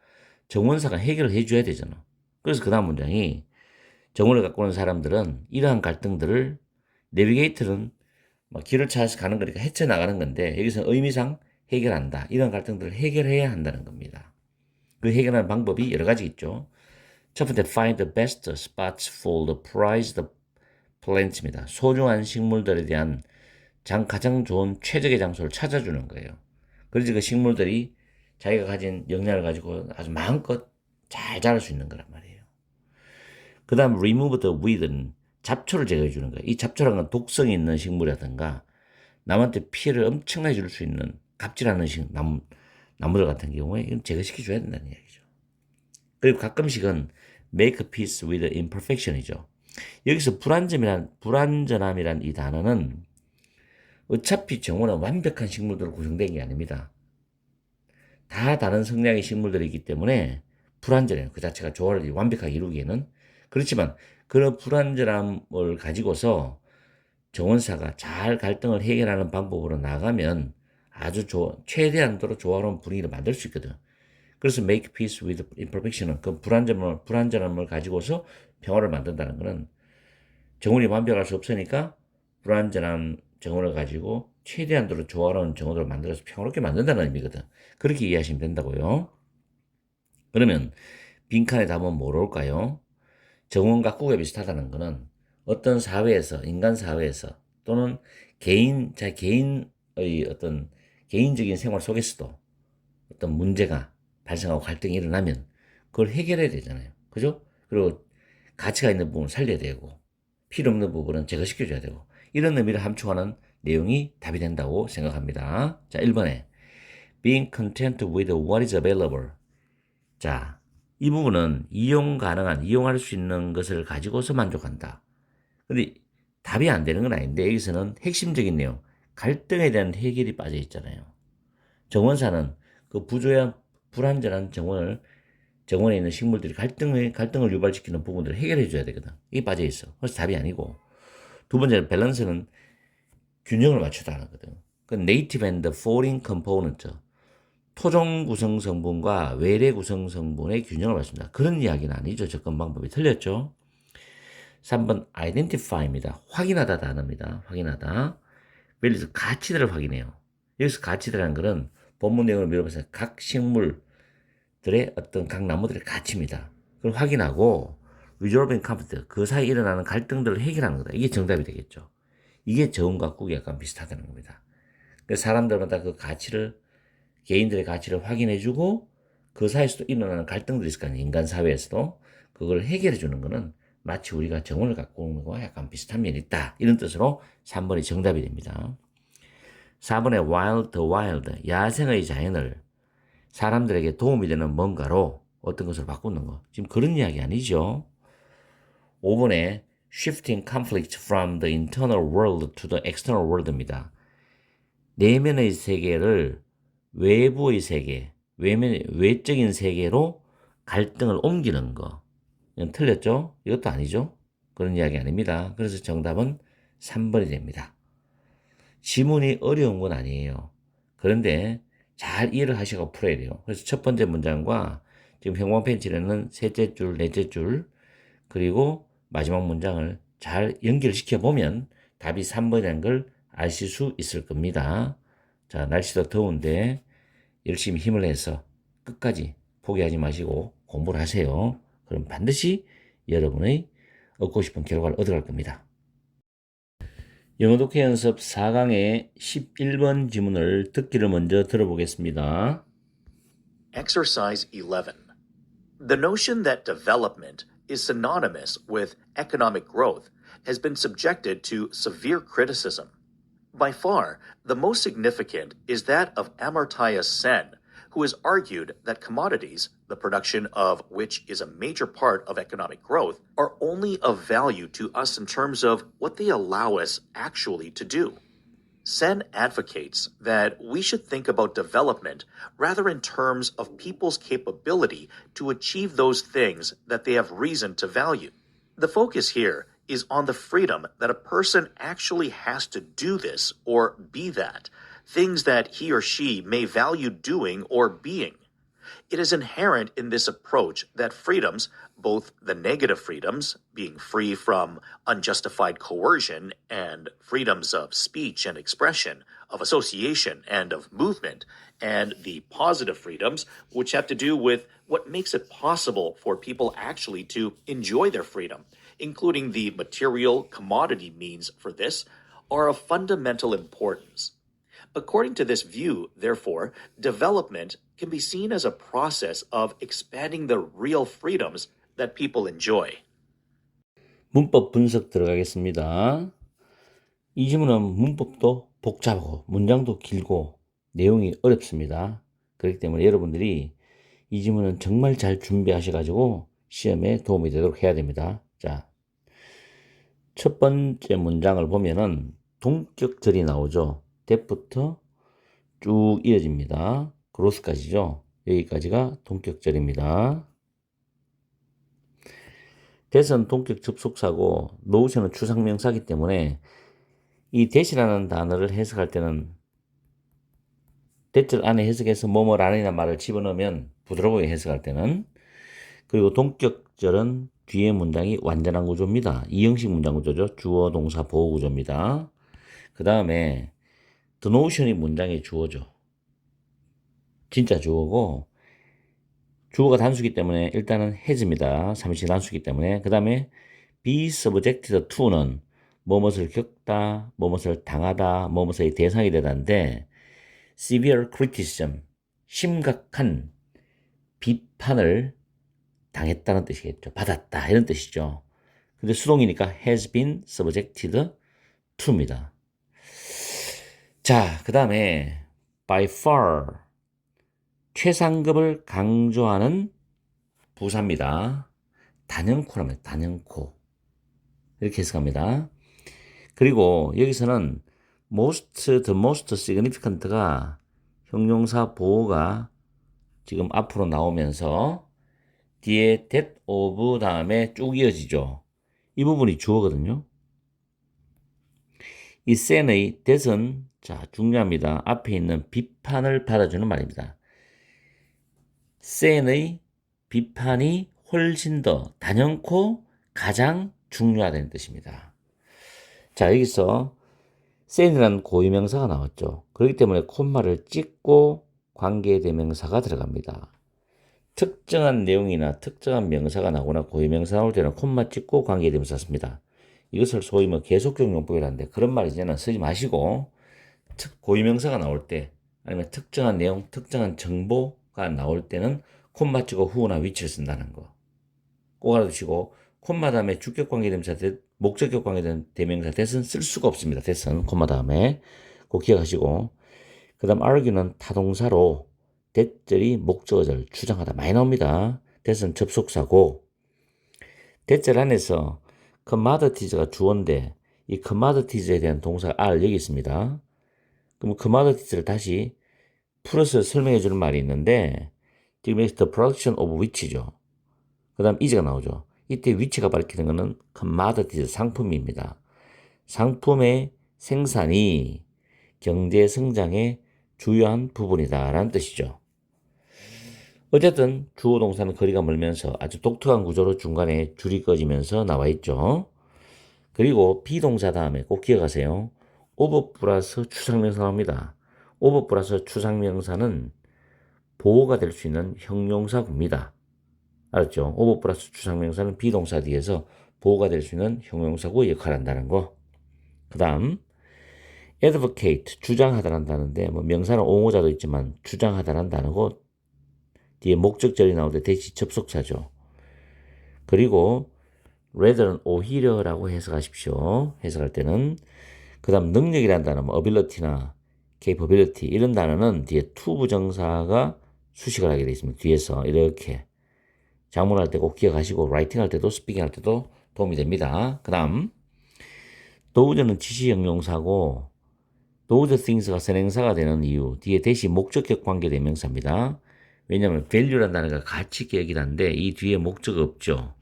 정원사가 해결을 해줘야 되잖아. 그래서 그 다음 문장이 정원을 갖고 오는 사람들은 이러한 갈등들을 내비게이터는 길을 찾아서 가는 거니까 헤쳐나가는 건데 여기서 의미상 해결한다. 이런 갈등들을 해결해야 한다는 겁니다. 그 해결하는 방법이 여러 가지 있죠. 첫 번째, find the best spots for the prized plants입니다. 소중한 식물들에 대한 가장 좋은 최적의 장소를 찾아주는 거예요. 그래서 그 식물들이 자기가 가진 역량을 가지고 아주 마음껏 잘 자랄 수 있는 거란 말이에요. 그 다음 remove the weed는 잡초를 제거해 주는 거예요. 이 잡초라는 건 독성이 있는 식물이라든가 남한테 피해를 엄청나게 줄 수 있는 갑질하는 나무들 같은 경우에 이건 제거시켜 줘야 된다는 이야기죠. 그리고 가끔씩은 make peace with imperfection이죠. 여기서 불완전함이란 이 단어는 어차피 정원은 완벽한 식물들로 구성된 게 아닙니다. 다 다른 성향의 식물들이기 때문에 불완전해요. 그 자체가 조화를 완벽하게 이루기에는. 그렇지만 그런 불완전함을 가지고서 정원사가 잘 갈등을 해결하는 방법으로 나가면 아주 최대한도로 조화로운 분위기를 만들 수 있거든. 그래서 make peace with imperfection은 그 불완전함을 가지고서 평화를 만든다는 것은 정원이 완벽할 수 없으니까 불완전한 정원을 가지고 최대한도로 조화로운 정원을 만들어서 평화롭게 만든다는 의미거든. 그렇게 이해하시면 된다고요. 그러면 빈칸에 답은 뭐로 올까요? 정원 가꾸기가 비슷하다는 것은 어떤 사회에서, 인간 사회에서 또는 개인의 어떤 개인적인 생활 속에서도 어떤 문제가 발생하고 갈등이 일어나면 그걸 해결해야 되잖아요. 그죠? 그리고 가치가 있는 부분을 살려야 되고 필요 없는 부분은 제거시켜줘야 되고 이런 의미를 함축하는 내용이 답이 된다고 생각합니다. 자, 1번에 being content with what is available. 자, 이 부분은 이용할 수 있는 것을 가지고서 만족한다. 근데 답이 안 되는 건 아닌데 여기서는 핵심적인 내용, 갈등에 대한 해결이 빠져 있잖아요. 정원사는 그 불완전한 정원에 있는 식물들이 갈등을 유발시키는 부분들을 해결해 줘야 되거든. 이게 빠져 있어. 그래서 답이 아니고. 두 번째는 밸런스는 균형을 맞추다는 거거든. 그 native and foreign component. 토종 구성 성분과 외래 구성 성분의 균형을 맞춘다. 그런 이야기는 아니죠. 접근 방법이 틀렸죠. 3번 identify입니다. 확인하다 단어입니다. 확인하다. 밸리스 가치들을 확인해요. 여기서 가치들이라는 것은 본문 내용을 밀어봐서 각 식물들의 어떤 각 나무들의 가치입니다. 그걸 확인하고 resolving conflict, 그 사이에 일어나는 갈등들을 해결하는 거다. 이게 정답이 되겠죠. 이게 정원 가꾸기 약간 비슷하다는 겁니다. 그래서 사람들마다 그 가치를 개인들의 가치를 확인해주고 그 사이에서도 일어나는 갈등들이 있을 거 아니에요. 인간 사회에서도 그걸 해결해주는 거는 마치 우리가 정원을 갖고 오는 거와 약간 비슷한 면이 있다. 이런 뜻으로 3번이 정답이 됩니다. 4번에 wild the wild, 야생의 자연을 사람들에게 도움이 되는 뭔가로 어떤 것을 바꾸는 거. 지금 그런 이야기 아니죠. 5번에 shifting conflict from the internal world to the external world입니다. 내면의 세계를 외부의 세계, 외적인 세계로 갈등을 옮기는 거. 이건 틀렸죠? 이것도 아니죠? 그런 이야기 아닙니다. 그래서 정답은 3번이 됩니다. 지문이 어려운 건 아니에요. 그런데 잘 이해를 하시고 풀어야 돼요. 그래서 첫 번째 문장과 지금 형광펜 셋째 줄, 넷째 줄, 그리고 마지막 문장을 잘 연결시켜 보면 답이 3번이라는 걸 아실 수 있을 겁니다. 자, 날씨도 더운데 열심히 힘을 내서 끝까지 포기하지 마시고 공부를 하세요. 그럼 반드시 여러분의 얻고 싶은 결과를 얻어갈 겁니다. 영어 독해 연습 4강의 11번 지문을 듣기를 먼저 들어보겠습니다. Exercise 11. The notion that development is synonymous with economic growth has been subjected to severe criticism. By far, the most significant is that of Amartya Sen, who has argued that commodities, the production of which is a major part of economic growth, are only of value to us in terms of what they allow us actually to do. Sen advocates that we should think about development rather in terms of people's capability to achieve those things that they have reason to value. The focus here is on the freedom that a person actually has to do this or be that, things that he or she may value doing or being. It is inherent in this approach that freedoms, both the negative freedoms, being free from unjustified coercion, and freedoms of speech and expression, of association and of movement, and the positive freedoms, which have to do with what makes it possible for people actually to enjoy their freedom, including the material commodity means for this, are of fundamental importance. According to this view, therefore, development can be seen as a process of expanding the real freedoms that people enjoy. 문법 분석 들어가겠습니다. 이 지문은 문법도 복잡하고 문장도 길고 내용이 어렵습니다. 그렇기 때문에 여러분들이 이 지문은 정말 잘 준비하셔가지고 시험에 도움이 되도록 해야 됩니다. 자, 첫 번째 문장을 보면은 동격절이 나오죠. that부터 쭉 이어집니다. 그로스까지죠. 여기까지가 동격절입니다. that은 동격 접속사고 notion은 추상명사이기 때문에 이 that이라는 단어를 해석할 때는 that을 안에 해석해서 뭐뭐라는 말을 집어넣으면 부드러우게 해석할 때는, 그리고 동격절은 뒤에 문장이 완전한 구조입니다. 이형식 문장 구조죠. 주어, 동사, 보호 구조입니다. 그 다음에 the notion이 문장의 주어죠. 진짜 주어고, 주어가 단수기 때문에 일단은 has입니다. 삼시 단수기 때문에. 그 다음에 be subjected to는 뭐뭇을 겪다, 뭐뭇을 당하다, 뭐뭇의 대상이 되다인데, severe criticism, 심각한 비판을 당했다는 뜻이겠죠. 받았다, 이런 뜻이죠. 근데 수동이니까 has been subjected to입니다. 자, 그 다음에 by far, 최상급을 강조하는 부사입니다. 단연코랍니다. 단연코. 이렇게 해석합니다. 그리고 여기서는 the most significant가 형용사 보호가 지금 앞으로 나오면서 뒤에 that of 다음에 쭉 이어지죠. 이 부분이 주어거든요. 이 sen의 that은 자, 중요합니다. 앞에 있는 비판을 받아주는 말입니다. sen의 비판이 훨씬 더 단연코 가장 중요하다는 뜻입니다. 자, 여기서 sen이라는 고유명사가 나왔죠. 그렇기 때문에 콤마를 찍고 관계대명사가 들어갑니다. 특정한 내용이나 특정한 명사가 나오거나 고유명사 나올 때는 콤마 찍고 관계대명사 씁니다. 이것을 소위 계속적 용법이라는데 그런 말 이제는 쓰지 마시고 고유명사가 나올 때 아니면 특정한 내용, 특정한 정보가 나올 때는 콤마 찍고 후나 위치를 쓴다는 거 꼭 알아두시고, 콤마 다음에 주격 관계대명사, 목적격 관계대명사 that은 쓸 수가 없습니다. that은 콤마 다음에 꼭 기억하시고, 그 다음 argue는 타동사로 that절이 목적어절 주장하다 많이 나옵니다. that은 접속사고, that절 안에서 commodities가 주어인데 이 commodities에 대한 동사가 are 여기 있습니다. 그럼 commodities를 다시 풀어서 설명해 주는 말이 있는데, 지금 여기서 the production of which죠. 그 다음 is가 나오죠. 이때 위치가 밝히는 것은 commodities, 상품입니다. 상품의 생산이 경제 성장의 주요한 부분이다 라는 뜻이죠. 어쨌든 주어 동사는 거리가 멀면서 아주 독특한 구조로 중간에 줄이 꺼지면서 나와 있죠. 그리고 비동사 다음에 꼭 기억하세요. of 플러스 추상명사 나옵니다. of 플러스 추상명사는 보호가 될 수 있는 형용사구입니다. 알았죠? of 플러스 추상명사는 비동사 뒤에서 보호가 될 수 있는 형용사구 역할을 한다는 거. 그 다음 advocate, 주장하다라는 단어인데 명사는 옹호자도 있지만 주장하다라는 단어고, 뒤에 목적절이 나올 때 대시 접속사죠. 그리고 rather는 오히려라고 해석하십시오. 해석할 때는. 그 다음 능력이라는 단어, ability나 capability 이런 단어는 뒤에 to 부정사가 수식을 하게 되어 있습니다. 뒤에서 이렇게 작문할 때 꼭 기억하시고 라이팅 할 때도 스피킹 할 때도 도움이 됩니다. 그 다음 does는 지시 형용사고 those things가 선행사가 되는 이유 뒤에 대시 목적격 관계 대명사입니다. 왜냐하면 value라는 단어가 가치 계획이라는데 이 뒤에 목적 없죠.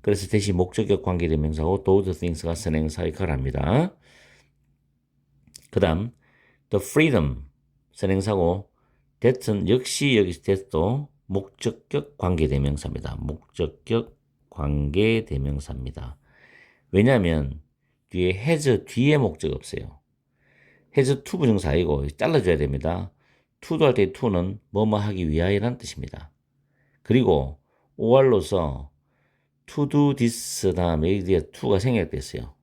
그래서 대시 목적격 관계 대명사고 those things가 선행사 역할을 합니다. 그 다음 the freedom 선행사고 that은 역시 여기서 that도 목적격 관계 대명사입니다. 목적격 관계 대명사입니다. 왜냐하면 뒤에 has 뒤에 목적 없어요. has to 부정사 아니고 잘라줘야 됩니다. to도 할 때 to는 뭐뭐 하기 위하여라는 뜻입니다. 그리고 or로서 to do this 다음에 여기에 to가 생략됐어요.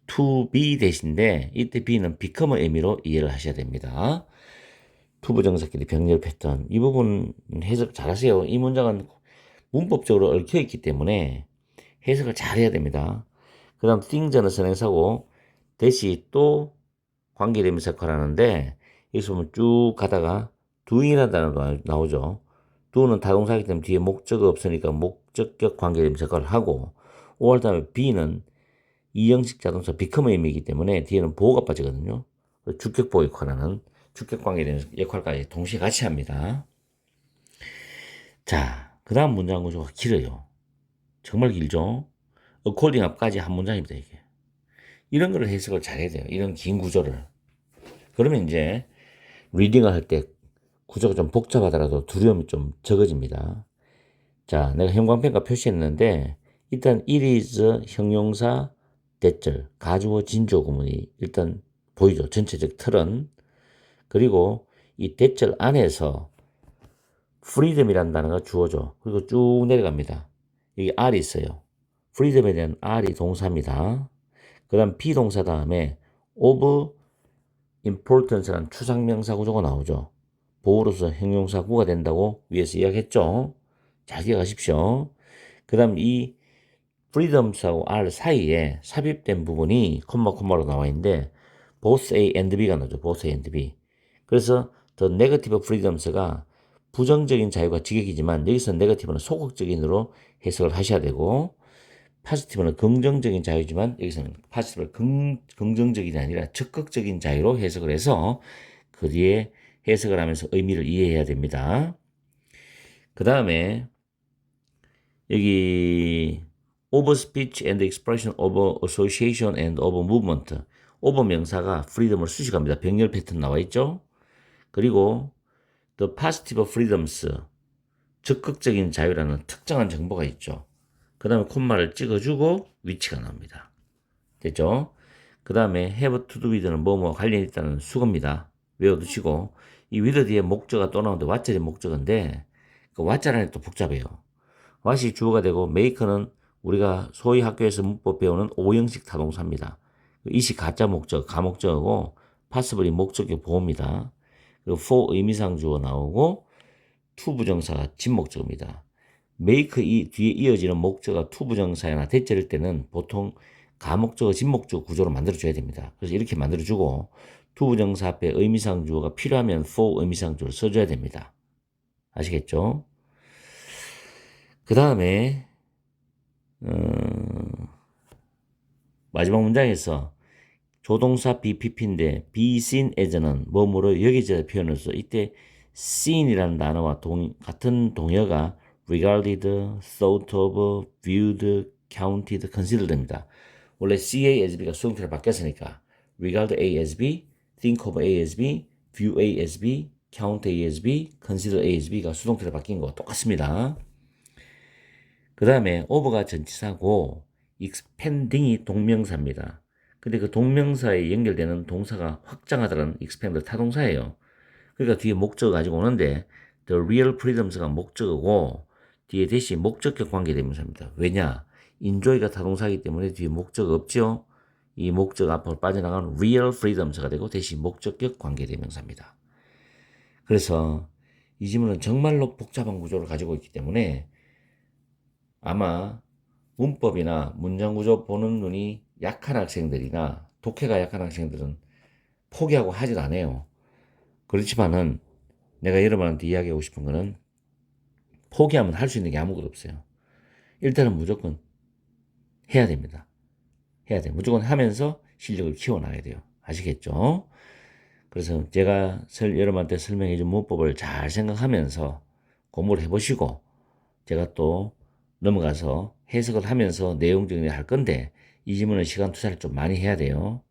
to be 대신데 이때 be는 become의 의미로 이해를 하셔야 됩니다. to 부정사끼리 병렬 패턴 이 부분 해석 잘 하세요. 이 문장은 문법적으로 얽혀있기 때문에 해석을 잘 해야 됩니다. 그 다음 things는 선행사고 대시 또 관계대명사 역할을 하는데 여기서 보면 쭉 가다가 doing이라는 단어가 나오죠. do는 타동사이기 때문에 뒤에 목적이 없으니까 목적격 관계대명사 역할을 하고 5월 다음에 be는 이형식 자동사 become의 의미이기 때문에 뒤에는 보호가 빠지거든요. 주격보호 역할을 하는 주격 관계대명사 역할까지 동시에 같이 합니다. 자, 그 다음 문장 구조가 길어요. 정말 길죠? according 앞까지 한 문장입니다, 이게. 이런 거를 해석을 잘 해야 돼요. 이런 긴 구조를. 그러면 이제 리딩을 할 때 구조가 좀 복잡하더라도 두려움이 좀 적어집니다. 자, 내가 형광펜과 표시했는데 일단 it is 형용사 대절 가주어 진주어 구문이 일단 보이죠. 전체적 틀은. 그리고 이 대절 안에서 freedom이라는 단어가 주어져. 그리고 쭉 내려갑니다. 여기 R이 있어요. freedom에 대한 R이 동사입니다. 그 다음 비동사 다음에 of importance라는 추상명사 구조가 나오죠. 보호로서 형용사구가 된다고 위에서 이야기했죠. 잘 기억하십시오. 그 다음 이 freedoms하고 R 사이에 삽입된 부분이 콤마로 나와 있는데 both A and B가 나오죠. both A and B. 그래서 the negative freedoms가 부정적인 자유가 직역이지만 여기서 negative는 소극적인으로 해석을 하셔야 되고 파지티브는 긍정적인 자유지만 여기서는 파지티브는 긍정적이 아니라 적극적인 자유로 해석을 해서 그 뒤에 해석을 하면서 의미를 이해해야 됩니다. 그 다음에 여기 over speech and expression, over association and over movement over 명사가 freedom을 수식합니다. 병렬 패턴 나와 있죠. 그리고 the positive freedoms 적극적인 자유라는 특정한 정보가 있죠. 그 다음에 콤마를 찍어주고 위치가 나옵니다. 됐죠? 그 다음에 have to do with는 뭐뭐 관련이 있다는 수거입니다. 외워두시고 이 with 뒤에 목적어가 또 나오는데 what이 목적어인데 그 what 안에 또 복잡해요. what이 주어가 되고 make는 우리가 소위 학교에서 문법 배우는 오형식 타동사입니다. 이시 가짜 목적, 가목적어고 passible이 목적격 보호입니다. 그리고 for 의미상 주어 나오고 to 부정사가 진목적어입니다. make 이 뒤에 이어지는 목적어가 to 부정사나 대절일 때는 보통 가목적어, 진목적어 구조로 만들어줘야 됩니다. 그래서 이렇게 만들어주고 to 부정사 앞에 의미상 주어가 필요하면 for 의미상 주어를 써줘야 됩니다. 아시겠죠? 그 다음에 마지막 문장에서 조동사 BPP인데 be seen as는 뭐뭐로 여기저기 표현을 써. 이때 seen이라는 단어와 같은 동여가 regarded, thought of, viewed, counted, considered 됩니다. 원래 CA as B가 수동태로 바뀌었으니까 regard A as B, think of A as B, view A as B, count A as B, consider A as B가 수동태로 바뀐 거 똑같습니다. 그 다음에 over가 전치사고 expanding이 동명사입니다. 근데 그 동명사에 연결되는 동사가 확장하다는 expand 타동사예요. 그러니까 뒤에 목적어 가지고 오는데 the real freedoms가 목적어고 뒤에 대신 목적격 관계대명사입니다. 왜냐? enjoy가 타동사이기 때문에 뒤에 목적어 없죠? 이 목적 앞으로 빠져나가는 real freedoms가 되고 대신 목적격 관계대명사입니다. 그래서 이 지문은 정말로 복잡한 구조를 가지고 있기 때문에 아마 문법이나 문장구조 보는 눈이 약한 학생들이나 독해가 약한 학생들은 포기하고 하질 않아요. 그렇지만은 내가 여러분한테 이야기하고 싶은 거는 포기하면 할 수 있는 게 아무것도 없어요. 일단은 무조건 해야 됩니다. 해야 돼요. 무조건 하면서 실력을 키워나가야 돼요. 아시겠죠? 그래서 제가 여러분한테 설명해 준 문법을 잘 생각하면서 공부를 해보시고 제가 또 넘어가서 해석을 하면서 내용 정리를 할 건데 이 질문은 시간 투자를 좀 많이 해야 돼요.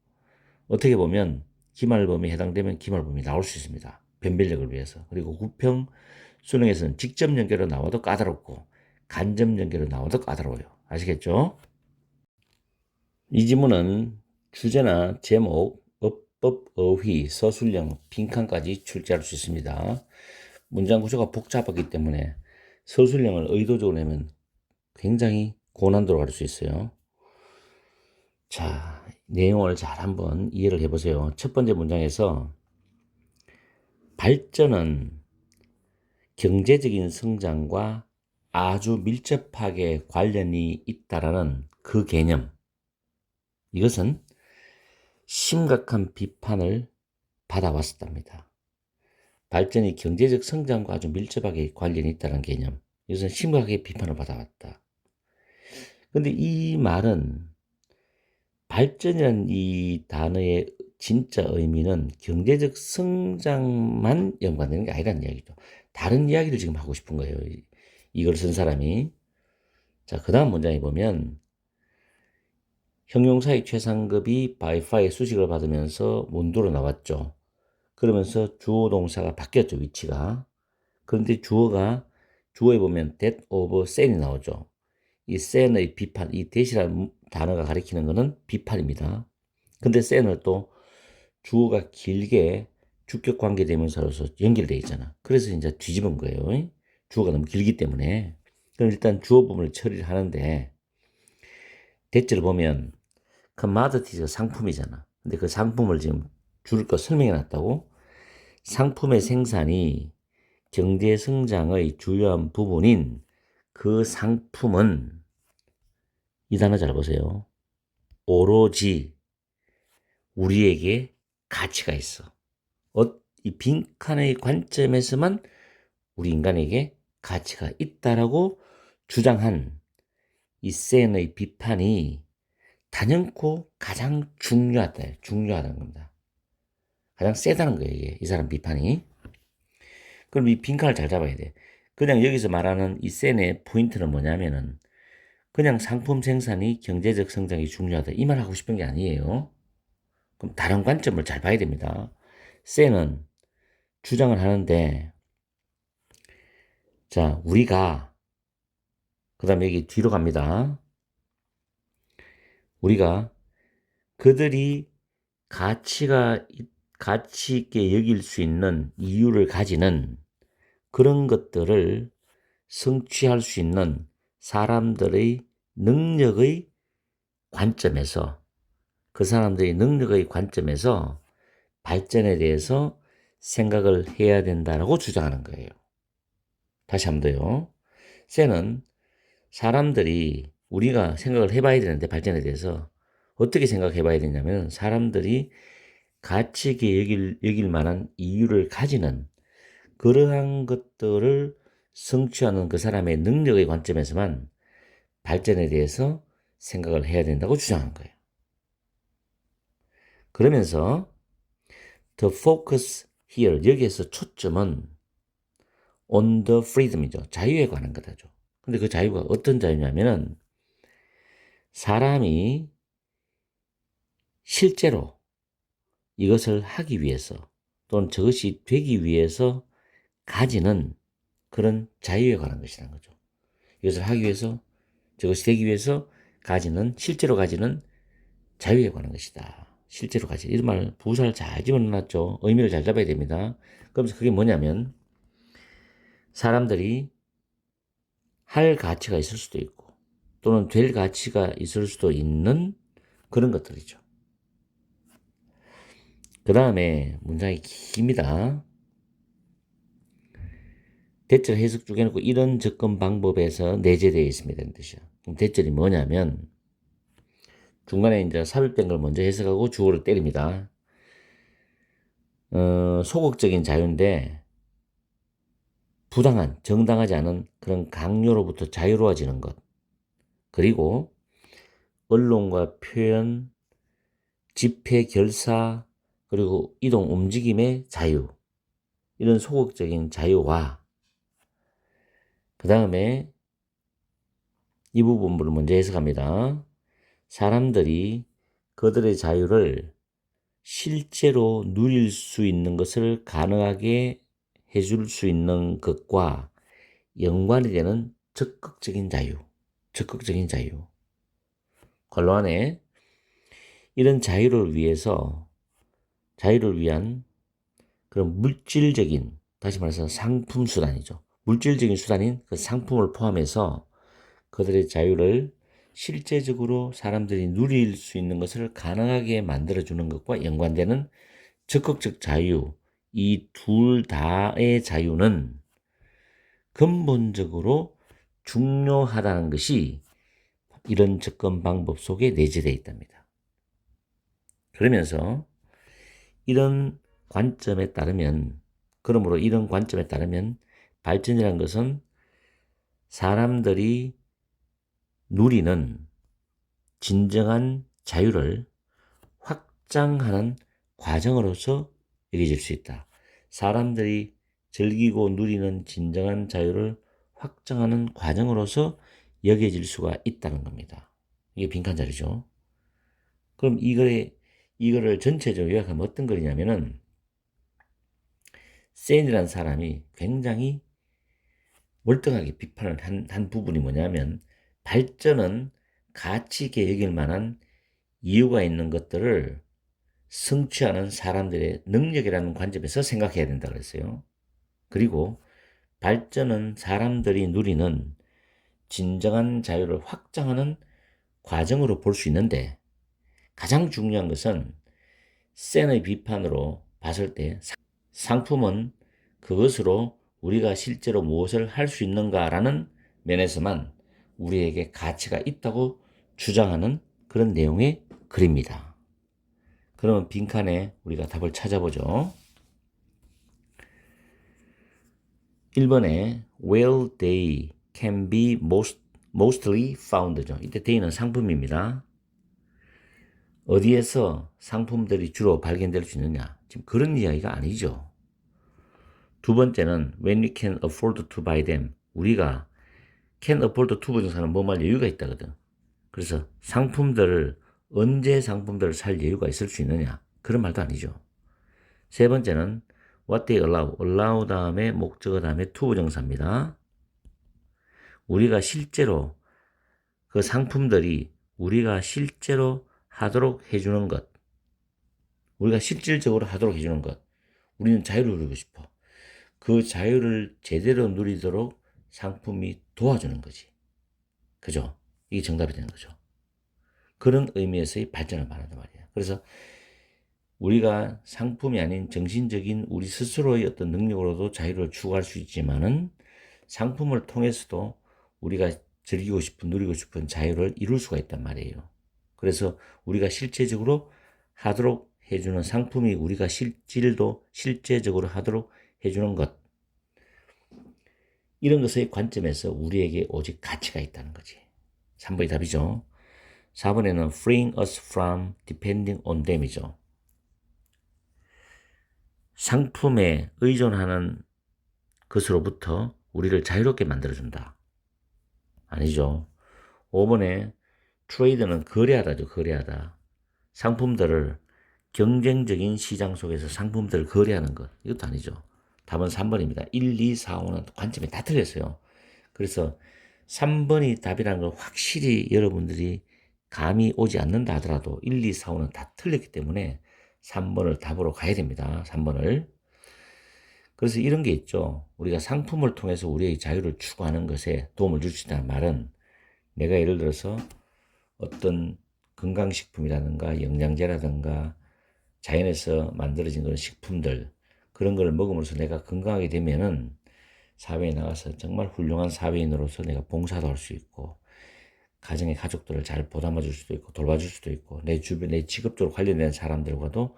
어떻게 보면 기말범위에 해당되면 기말범위 나올 수 있습니다. 변별력을 위해서. 그리고 구평 수능에서는 직접 연결로 나와도 까다롭고 간접 연결로 나와도 까다로워요. 아시겠죠? 이 지문은 주제나 제목, 어법, 어휘, 서술형, 빈칸까지 출제할 수 있습니다. 문장 구조가 복잡하기 때문에 서술형을 의도적으로 내면 굉장히 고난도로 갈 수 있어요. 자, 내용을 잘 한번 이해를 해보세요. 첫 번째 문장에서 발전은 경제적인 성장과 아주 밀접하게 관련이 있다라는 그 개념. 이것은 심각한 비판을 받아왔었답니다. 발전이 경제적 성장과 아주 밀접하게 관련이 있다는 개념. 이것은 심각하게 비판을 받아왔다. 근데 이 말은 발전이라는 이 단어의 진짜 의미는 경제적 성장만 연관되는 게 아니라는 이야기죠. 다른 이야기를 지금 하고 싶은 거예요. 이걸 쓴 사람이. 자, 그 다음 문장에 보면 형용사의 최상급이 바이파의 수식을 받으면서 문도로 나왔죠. 그러면서 주어 동사가 바뀌었죠, 위치가. 그런데 주어에 보면 that of sen이 나오죠. 이 sen의 비판, 이 that이라는 단어가 가리키는 것은 비판입니다. 근데 sen을 또 주어가 길게 주격 관계 대명사로서 연결되어 있잖아. 그래서 이제 뒤집은 거예요. 주어가 너무 길기 때문에. 그럼 일단 주어 부분을 처리를 하는데, that를 보면 commodities가 상품이잖아. 근데 그 상품을 지금 줄을 거 설명해 놨다고? 상품의 생산이 경제 성장의 주요한 부분인 그 상품은 이 단어 잘 보세요. 오로지 우리에게 가치가 있어. 이 빈칸의 관점에서만 우리 인간에게 가치가 있다라고 주장한 이 센의 비판이 단연코 가장 중요하다는 겁니다. 가장 세다는 거예요, 이게. 이 사람 비판이. 그럼 이 빈칸을 잘 잡아야 돼. 그냥 여기서 말하는 이 센의 포인트는 뭐냐면은 그냥 상품 생산이 경제적 성장이 중요하다. 이 말 하고 싶은 게 아니에요. 그럼 다른 관점을 잘 봐야 됩니다. 센은 주장을 하는데, 자, 그 다음에 여기 뒤로 갑니다. 우리가 그들이 가치 있게 여길 수 있는 이유를 가지는 그런 것들을 성취할 수 있는 사람들의 능력의 관점에서 그 사람들의 능력의 관점에서 발전에 대해서 생각을 해야 된다라고 주장하는 거예요. 다시 한 번 더요. 셀은 사람들이 우리가 생각을 해봐야 되는데 발전에 대해서 어떻게 생각해 봐야 되냐면 사람들이 가치 있게 여길 만한 이유를 가지는 그러한 것들을 성취하는 그 사람의 능력의 관점에서만 발전에 대해서 생각을 해야 된다고 주장한 거예요. 그러면서 the focus here 여기에서 초점은 on the freedom이죠. 자유에 관한 거다죠. 근데 그 자유가 어떤 자유냐면은 사람이 실제로 이것을 하기 위해서 또는 저것이 되기 위해서 가지는 그런 자유에 관한 것이라는 거죠. 이것을 하기 위해서 저것이 되기 위해서 실제로 가지는 자유에 관한 것이다. 실제로 가지. 이런 말 부사를 잘 집어넣었죠. 의미를 잘 잡아야 됩니다. 그러면서 그게 뭐냐면 사람들이 할 가치가 있을 수도 있고 또는 될 가치가 있을 수도 있는 그런 것들이죠. 그 다음에 문장이 깁니다. 대절 해석 쭉 해놓고 이런 접근 방법에서 내재되어 있습니다. 이런 뜻이야. 그럼 대절이 뭐냐면 중간에 이제 삽입된 걸 먼저 해석하고 주어를 때립니다. 소극적인 자유인데 부당한, 정당하지 않은 그런 강요로부터 자유로워지는 것. 그리고 언론과 표현, 집회, 결사, 그리고 이동, 움직임의 자유. 이런 소극적인 자유와 그 다음에 이 부분을 먼저 해석합니다. 사람들이 그들의 자유를 실제로 누릴 수 있는 것을 가능하게 해줄 수 있는 것과 연관이 되는 적극적인 자유, 적극적인 자유. 곤란해. 이런 자유를 위한 그런 물질적인, 다시 말해서 상품 수단이죠. 물질적인 수단인 그 상품을 포함해서 그들의 자유를 실제적으로 사람들이 누릴 수 있는 것을 가능하게 만들어주는 것과 연관되는 적극적 자유, 이 둘 다의 자유는 근본적으로 중요하다는 것이 이런 접근 방법 속에 내재되어 있답니다. 그러면서 그러므로 이런 관점에 따르면 발전이라는 것은 사람들이 누리는 진정한 자유를 확장하는 과정으로서 여겨질 수 있다. 사람들이 즐기고 누리는 진정한 자유를 확장하는 과정으로서 여겨질 수가 있다는 겁니다. 이게 빈칸 자리죠. 그럼 이거를 전체적으로 요약하면 어떤 거냐면은 센이라는 사람이 굉장히 월등하게 비판을 한 부분이 뭐냐면 발전은 가치 있게 여길 만한 이유가 있는 것들을 성취하는 사람들의 능력이라는 관점에서 생각해야 된다 그랬어요. 그리고 발전은 사람들이 누리는 진정한 자유를 확장하는 과정으로 볼 수 있는데 가장 중요한 것은 센의 비판으로 봤을 때 상품은 그것으로 우리가 실제로 무엇을 할 수 있는가라는 면에서만 우리에게 가치가 있다고 주장하는 그런 내용의 글입니다. 그러면 빈칸에 우리가 답을 찾아보죠. 1번에 where they can be mostly found죠. 이때 they는 상품입니다. 어디에서 상품들이 주로 발견될 수 있느냐. 지금 그런 이야기가 아니죠. 두 번째는 when we can afford to buy them. 우리가 can afford to 부정사는 뭐 말 여유가 있다거든. 그래서 언제 상품들을 살 여유가 있을 수 있느냐. 그런 말도 아니죠. 세 번째는 what they allow 다음에 목적어 다음에 to 부정사입니다. 우리가 실제로 그 상품들이 우리가 실제로 하도록 해주는 것. 우리가 실질적으로 하도록 해주는 것. 우리는 자유를 누리고 싶어. 그 자유를 제대로 누리도록 상품이 도와주는 거지. 그죠? 이게 정답이 되는 거죠. 그런 의미에서의 발전을 말한단 말이에요. 그래서 우리가 상품이 아닌 정신적인 우리 스스로의 어떤 능력으로도 자유를 추구할 수 있지만은 상품을 통해서도 우리가 즐기고 싶은, 누리고 싶은 자유를 이룰 수가 있단 말이에요. 그래서 우리가 실제적으로 하도록 해주는 상품이 우리가 실제적으로 하도록 해주는 것. 이런 것의 관점에서 우리에게 오직 가치가 있다는 거지. 3번이 답이죠. 4번에는 freeing us from depending on them이죠. 상품에 의존하는 것으로부터 우리를 자유롭게 만들어준다. 아니죠. 5번에 트레이드는 거래하다죠. 거래하다. 상품들을 경쟁적인 시장 속에서 상품들을 거래하는 것. 이것도 아니죠. 답은 3번입니다. 1, 2, 4, 5는 관점이 다 틀렸어요. 그래서 3번이 답이라는 걸 확실히 여러분들이 감이 오지 않는다 하더라도 1, 2, 4, 5는 다 틀렸기 때문에 3번을 답으로 가야 됩니다. 3번을. 그래서 이런 게 있죠. 우리가 상품을 통해서 우리의 자유를 추구하는 것에 도움을 줄 수 있다는 말은 내가 예를 들어서 어떤 건강식품이라든가 영양제라든가 자연에서 만들어진 그런 식품들 그런 걸 먹음으로써 내가 건강하게 되면은 사회에 나가서 정말 훌륭한 사회인으로서 내가 봉사도 할 수 있고 가정의 가족들을 잘 보담아 줄 수도 있고 돌봐줄 수도 있고 내 주변 내 직업적으로 관련된 사람들과도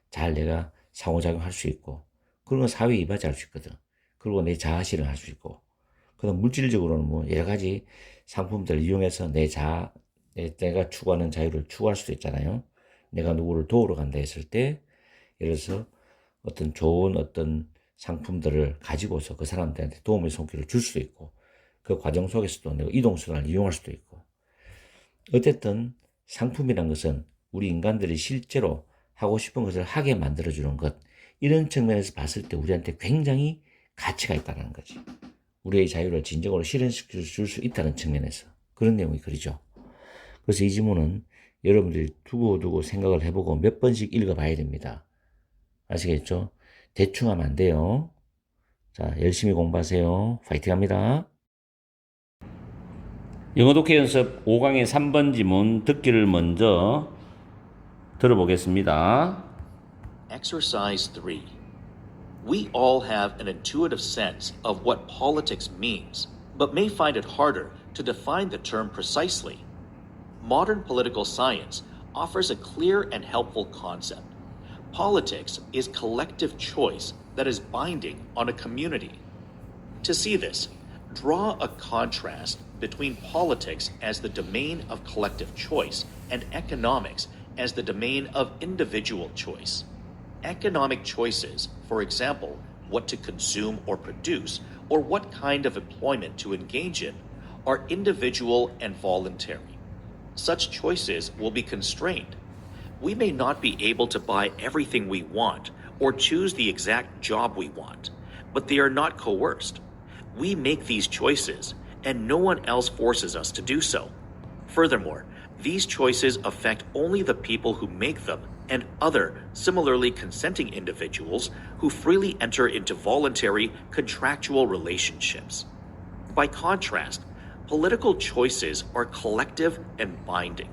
잘 내가 상호작용할 수 있고 그런 건 사회에 이바지할 수 있거든. 그리고 내 자아 실현할 수 있고, 그다음 물질적으로는 뭐 여러 가지 상품들을 이용해서 내가 추구하는 자유를 추구할 수도 있잖아요. 내가 누구를 도우러 간다 했을 때, 예를 들어서 어떤 좋은 어떤 상품들을 가지고서 그 사람들한테 도움의 손길을 줄 수도 있고, 그 과정 속에서도 내가 이동수단을 이용할 수도 있고, 어쨌든 상품이란 것은 우리 인간들이 실제로 하고 싶은 것을 하게 만들어주는 것, 이런 측면에서 봤을 때 우리한테 굉장히 가치가 있다는 거지. 우리의 자유를 진정으로 실현시켜 줄 수 있다는 측면에서 그런 내용이 그리죠. 그래서 이 지문은 여러분들이 두고두고 생각을 해보고 몇 번씩 읽어봐야 됩니다. 아시겠죠? 대충 하면 안 돼요. 자, 열심히 공부하세요. 파이팅 합니다. 영어 독해 연습 5강의 3번 지문 듣기를 먼저 들어보겠습니다. Exercise 3. We all have an intuitive sense of what politics means, but may find it harder to define the term precisely. Modern political science offers a clear and helpful concept. Politics is collective choice that is binding on a community. To see this, draw a contrast between politics as the domain of collective choice and economics as the domain of individual choice. Economic choices, for example, what to consume or produce, or what kind of employment to engage in, are individual and voluntary. Such choices will be constrained. We may not be able to buy everything we want or choose the exact job we want, but they are not coerced. We make these choices, and no one else forces us to do so. Furthermore, these choices affect only the people who make them and other similarly consenting individuals who freely enter into voluntary contractual relationships. By contrast, political choices are collective and binding.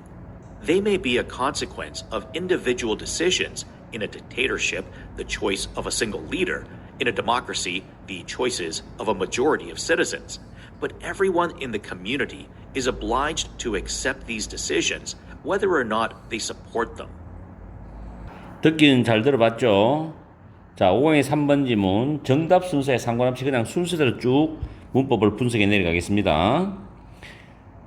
They may be a consequence of individual decisions. In a dictatorship, the choice of a single leader. In a democracy, the choices of a majority of citizens. But everyone in the community is obliged to accept these decisions, whether or not they support them. 듣기는 잘 들어봤죠? 자, 5강의 3번 지문 정답 순서에 상관없이 그냥 순서대로 쭉 문법을 분석해 내려가겠습니다.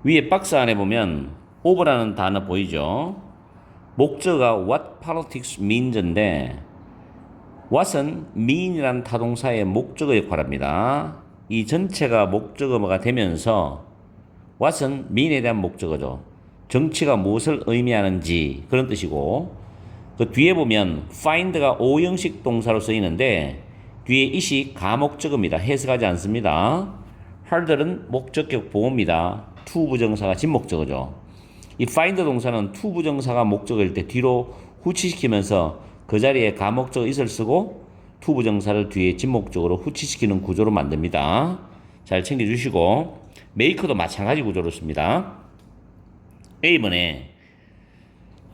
위에 박스 안에 보면 over라는 단어 보이죠? 목적어가 what politics means인데 what은 mean이라는 타동사의 목적어 역할을 합니다. 이 전체가 목적어가 되면서 what은 mean에 대한 목적어죠. 정치가 무엇을 의미하는지 그런 뜻이고, 그 뒤에 보면 find가 오형식 동사로 쓰이는데 뒤에 it이 가목적어입니다. 해석하지 않습니다. harder은 목적격 보호입니다. to 부정사가 진목적어죠. 이 find 동사는 to 부정사가 목적어일 때 뒤로 후치시키면서 그 자리에 가목적어 it을 쓰고 to 부정사를 뒤에 진목적으로 후치시키는 구조로 만듭니다. 잘 챙겨주시고, make도 마찬가지 구조로 씁니다. A번에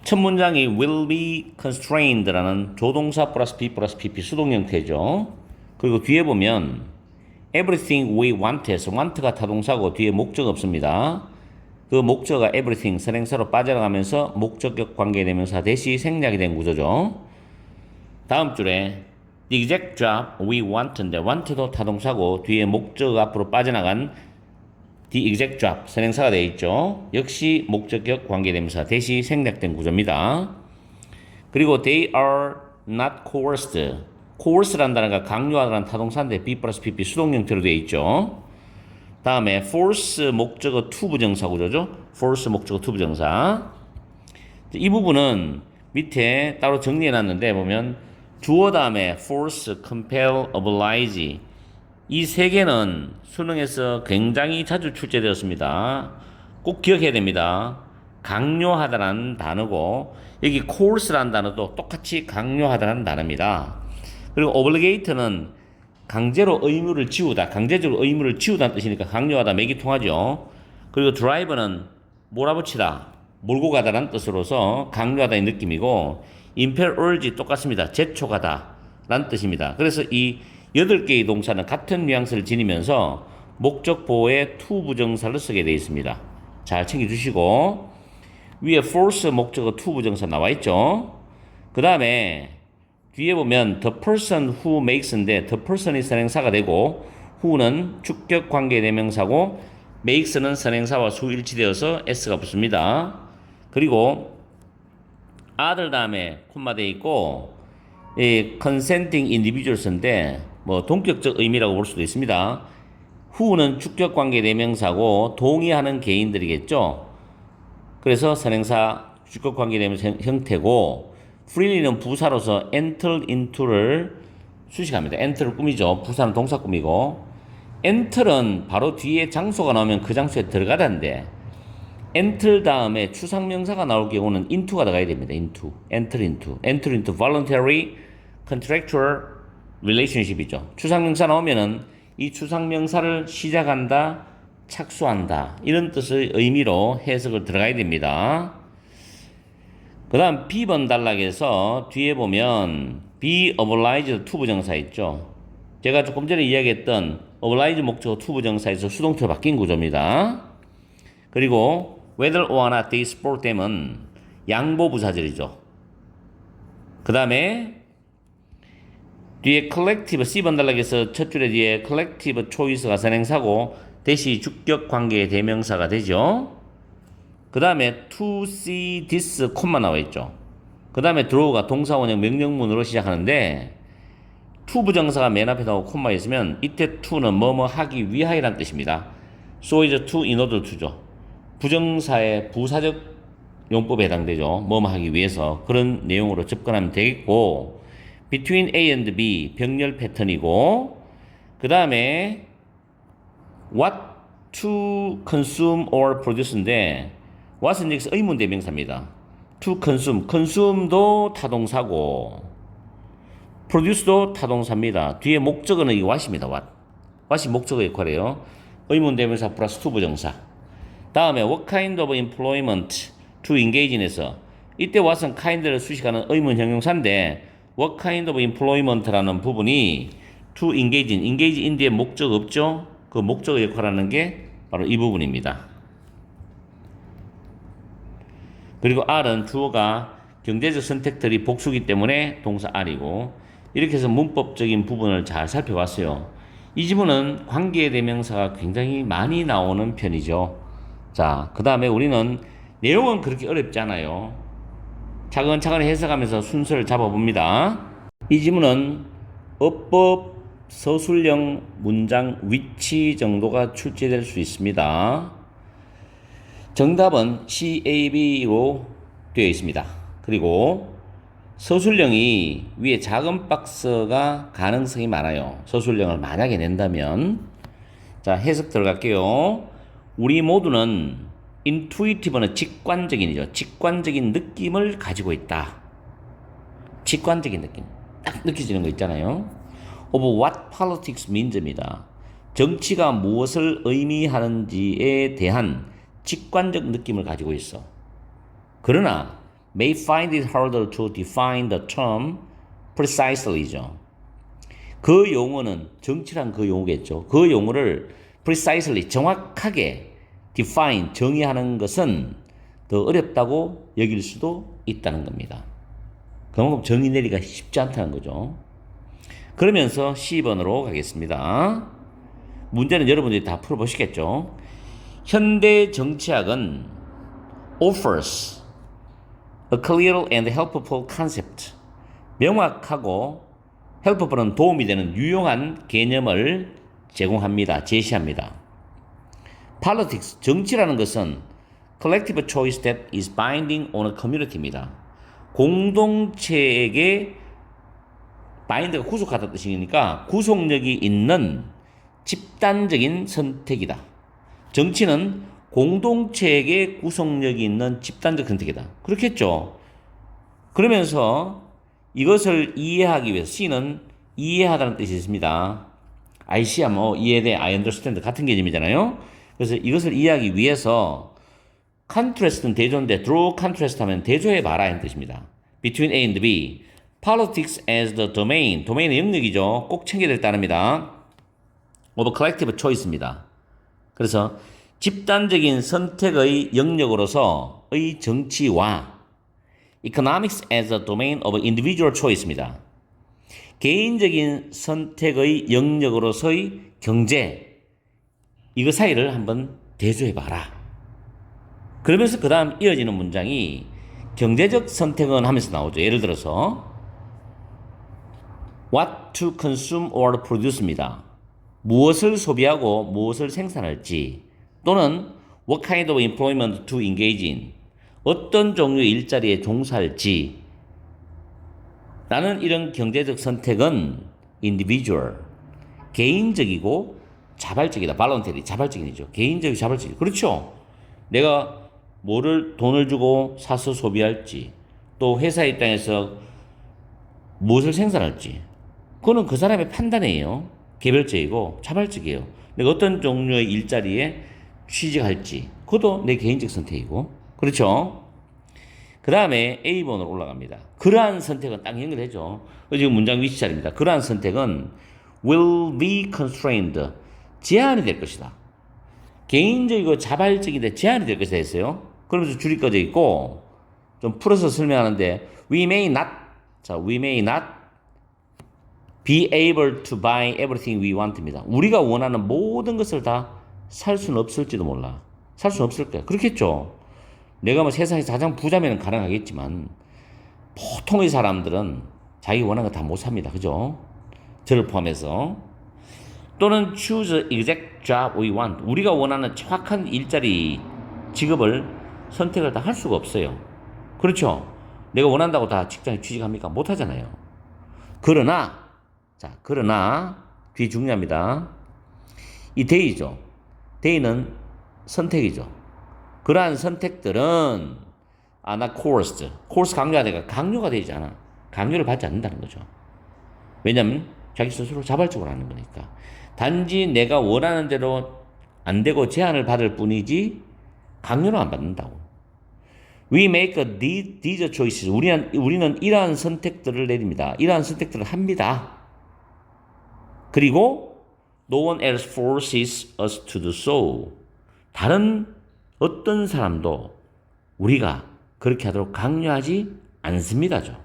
첫 문장이 will be constrained라는 조동사 플러스 be 플러스 pp 수동 형태죠. 그리고 뒤에 보면 everything we want에서 want가 타동사고 뒤에 목적 없습니다. 그 목적어가 everything 선행사로 빠져나가면서 목적격 관계대명사 대시 생략이 된 구조죠. 다음 줄에 the exact job we want인데 want도 타동사고 뒤에 목적어 앞으로 빠져나간 the exact job 선행사가 되어 있죠. 역시 목적격 관계대명사 대시 생략된 구조입니다. 그리고 they are not coerced. coerce라는 단어가 강요하다는 타동사인데 be 플러스 pp 수동 형태로 되어 있죠. 다음에 force 목적어 to 부정사 구조죠. force 목적어 to 부정사. 이 부분은 밑에 따로 정리해 놨는데 보면 주어 다음에 force, compel, oblige 이 세 개는 수능에서 굉장히 자주 출제되었습니다. 꼭 기억해야 됩니다. 강요하다라는 단어고 여기 coerce라는 단어도 똑같이 강요하다라는 단어입니다. 그리고 obligate는 강제로 의무를 지우다, 강제적으로 의무를 지우다는 뜻이니까 강요하다 맥이 통하죠. 그리고 drive는 몰아붙이다, 몰고 가다라는 뜻으로서 강요하다의 느낌이고 impel, urge 똑같습니다. 재촉하다 라는 뜻입니다. 그래서 이 8개의 동사는 같은 뉘앙스를 지니면서 목적 보호에 to 부정사를 쓰게 되어 있습니다. 잘 챙겨주시고 위에 force 목적어 to 부정사 나와 있죠. 그 다음에 뒤에 보면 the person who makes인데 the person이 선행사가 되고 who는 주격 관계 대명사고 makes는 선행사와 수 일치되어서 s가 붙습니다. 그리고 other 다음에 콤마 돼 있고 이 consenting individuals인데 뭐 동격적 의미라고 볼 수도 있습니다. who는 주격 관계 대명사고 동의하는 개인들이겠죠. 그래서 선행사 주격 관계 대명사 형태고 freely는 부사로서 enter into를 수식합니다. enter를 꾸미죠. 부사는 동사 꾸미고 enter은 바로 뒤에 장소가 나오면 그 장소에 들어가다인데 enter 다음에 추상명사가 나올 경우는 into가 들어가야 됩니다. enter into voluntary contractual relationship이죠. 추상명사 나오면은 이 추상명사를 시작한다, 착수한다 이런 뜻의 의미로 해석을 들어가야 됩니다. 그 다음 B번 단락에서 뒤에 보면 be obliged to 부정사 있죠. 제가 조금 전에 이야기했던 oblige 목적어 to 부정사에서 수동태로 바뀐 구조입니다. 그리고 whether or not they support them은 양보부사절이죠. 그 다음에 뒤에 collective C번 단락에서 첫 줄에 뒤에 collective choice가 선행사고 대시 주격 관계의 대명사가 되죠. 그 다음에 to see this 콤마 나와 있죠. 그 다음에 draw가 동사원형 명령문으로 시작하는데 to 부정사가 맨 앞에 나오고 콤마 있으면 이때 to는 뭐뭐 하기 위하여란 뜻입니다. so is to in order to죠. 부정사의 부사적 용법에 해당되죠. 뭐뭐 하기 위해서 그런 내용으로 접근하면 되겠고 between A and B 병렬 패턴이고 그 다음에 what to consume or produce인데 what은 여기서 의문 대명사입니다. to consume도 타동사고 produce도 타동사입니다. 뒤에 목적어는 이 what입니다. what이 목적어 역할이에요. 의문 대명사 플러스 to 부정사. 다음에 what kind of employment to engage in에서 이때 what은 kind를 수식하는 의문 형용사인데 what kind of employment라는 부분이 to engage in 뒤에 목적 없죠? 그 목적어 역할하는 게 바로 이 부분입니다. 그리고 R은 주어가 경제적 선택들이 복수기 때문에 동사 R이고 이렇게 해서 문법적인 부분을 잘 살펴봤어요. 이 지문은 관계 대명사가 굉장히 많이 나오는 편이죠. 자, 그 다음에 우리는 내용은 그렇게 어렵지 않아요. 차근차근 해석하면서 순서를 잡아봅니다. 이 지문은 어법, 서술형, 문장, 위치 정도가 출제될 수 있습니다. 정답은 CAB로 되어 있습니다. 그리고 서술형이 위에 작은 박스가 가능성이 많아요. 서술형을 만약에 낸다면 자 해석 들어갈게요. 우리 모두는 intuitive는 직관적인이죠. 직관적인 느낌을 가지고 있다. 직관적인 느낌. 딱 느껴지는 거 있잖아요. of what politics means입니다. 정치가 무엇을 의미하는지에 대한 직관적 느낌을 가지고 있어. 그러나 may find it harder to define the term precisely죠. 그 용어는 정치란 그 용어겠죠. 그 용어를 precisely 정확하게 define 정의하는 것은 더 어렵다고 여길 수도 있다는 겁니다. 그만큼 정의 내리기가 쉽지 않다는 거죠. 그러면서 C번으로 가겠습니다. 문제는 여러분들이 다 풀어보시겠죠. 현대 정치학은 offers a clear and helpful concept. 명확하고 helpful은 도움이 되는 유용한 개념을 제공합니다. 제시합니다. Politics, 정치라는 것은 collective choice that is binding on a community입니다. 공동체에게 bind가 구속하다는 뜻이니까 구속력이 있는 집단적인 선택이다. 정치는 공동체에게 구속력이 있는 집단적 선택이다. 그렇겠죠. 그러면서 이것을 이해하기 위해서 C는 이해하다는 뜻이 있습니다. I see 하면 이해돼, I understand 같은 개념이잖아요. 그래서 이것을 이해하기 위해서 contrast는 대조인데 draw contrast 하면 대조해봐라 하는 뜻입니다. Between A and B. Politics as the domain. 도메인의 영역이죠. 꼭 챙겨야 될 단어입니다. of collective choice입니다. 그래서 집단적인 선택의 영역으로서의 정치와 economics as a domain of individual choice입니다. 개인적인 선택의 영역으로서의 경제, 이거 사이를 한번 대조해봐라. 그러면서 그 다음 이어지는 문장이 경제적 선택은 하면서 나오죠. 예를 들어서 what to consume or produce입니다. 무엇을 소비하고 무엇을 생산할지, 또는 what kind of employment to engage in, 어떤 종류의 일자리에 종사할지 라는 이런 경제적 선택은 individual, 개인적이고 자발적이다. voluntary, 자발적이죠. 개인적이고 자발적이죠. 그렇죠. 내가 뭐를 돈을 주고 사서 소비할지, 또 회사 입장에서 무엇을 생산할지, 그거는 그 사람의 판단이에요. 개별적이고 자발적이에요. 내가 어떤 종류의 일자리에 취직할지, 그것도 내 개인적 선택이고. 그렇죠. 그 다음에 A번으로 올라갑니다. 그러한 선택은 딱 연결해줘. 지금 문장 위치 자리입니다. 그러한 선택은 will be constrained, 제한이 될 것이다. 개인적이고 자발적인데 제한이 될 것이다 했어요. 그러면서 줄이 꺼져 있고, 좀 풀어서 설명하는데 we may not, 자, we may not be able to buy everything we want입니다. 우리가 원하는 모든 것을 다 살 수는 없을지도 몰라. 살 수는 없을 거야. 그렇겠죠. 내가 뭐 세상에서 가장 부자면 가능하겠지만 보통의 사람들은 자기 원하는 거 다 못 삽니다. 그죠? 저를 포함해서. 또는 choose exact job we want. 우리가 원하는 정확한 일자리, 직업을 선택을 다 할 수가 없어요. 그렇죠? 내가 원한다고 다 직장에 취직합니까? 못 하잖아요. 그러나, 자, 그러나, 뒤 중요합니다. 이 데이죠. 데이는 선택이죠. 그러한 선택들은 나 코र्스 강요가 되지 않아. 강요를 받지 않는다는 거죠. 왜냐면 자기 스스로 자발적으로 하는 거니까. 단지 내가 원하는 대로 안 되고 제한을 받을 뿐이지 강요를 안 받는다고. We make these choices. 우리는 이러한 선택들을 내립니다. 이러한 선택들을 합니다. 그리고 no one else forces us to do so. 다른 어떤 사람도 우리가 그렇게 하도록 강요하지 않습니다죠.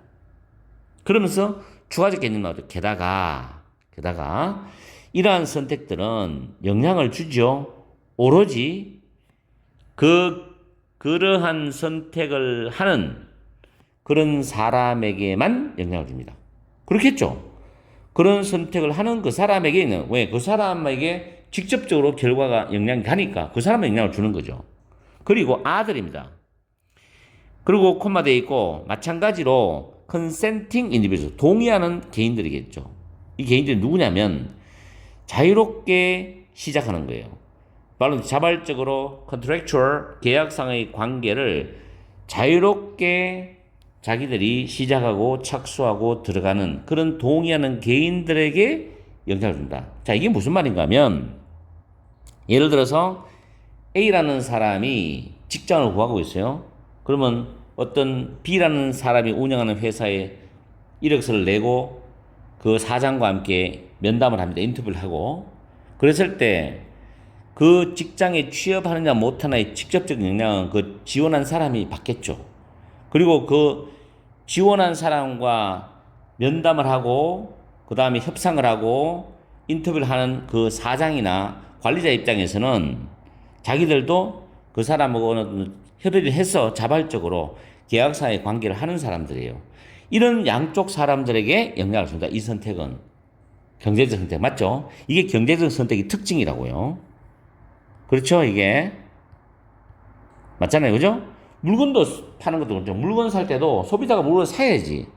그러면서 추가적 개념 나오죠. 게다가 이러한 선택들은 영향을 주죠. 오로지 그러한 선택을 하는 그런 사람에게만 영향을 줍니다. 그렇겠죠. 그런 선택을 하는 그 사람에게는, 왜? 그 사람에게 직접적으로 결과가 영향이 가니까 그 사람에 영향을 주는 거죠. 그리고 아들입니다. 그리고 콤마 되어 있고, 마찬가지로 consenting individual, 동의하는 개인들이겠죠. 이 개인들이 누구냐면 자유롭게 시작하는 거예요. 바로 자발적으로 contractual, 계약상의 관계를 자유롭게 자기들이 시작하고 착수하고 들어가는 그런 동의하는 개인들에게 영향을 준다. 자, 이게 무슨 말인가 하면, 예를 들어서 A라는 사람이 직장을 구하고 있어요. 그러면 어떤 B라는 사람이 운영하는 회사에 이력서를 내고 그 사장과 함께 면담을 합니다. 인터뷰를 하고. 그랬을 때 그 직장에 취업하느냐 못하느냐의 직접적인 영향은 그 지원한 사람이 받겠죠. 그리고 그 지원한 사람과 면담을 하고 그 다음에 협상을 하고 인터뷰를 하는 그 사장이나 관리자 입장에서는 자기들도 그 사람하고는 협의를 해서 자발적으로 계약사의 관계를 하는 사람들이에요. 이런 양쪽 사람들에게 영향을 준다. 이 선택은 경제적 선택 맞죠? 이게 경제적 선택의 특징이라고요. 그렇죠? 이게 맞잖아요. 그죠? 물건도 파는 것도 그렇죠. 물건 살 때도 소비자가 물건을 사야지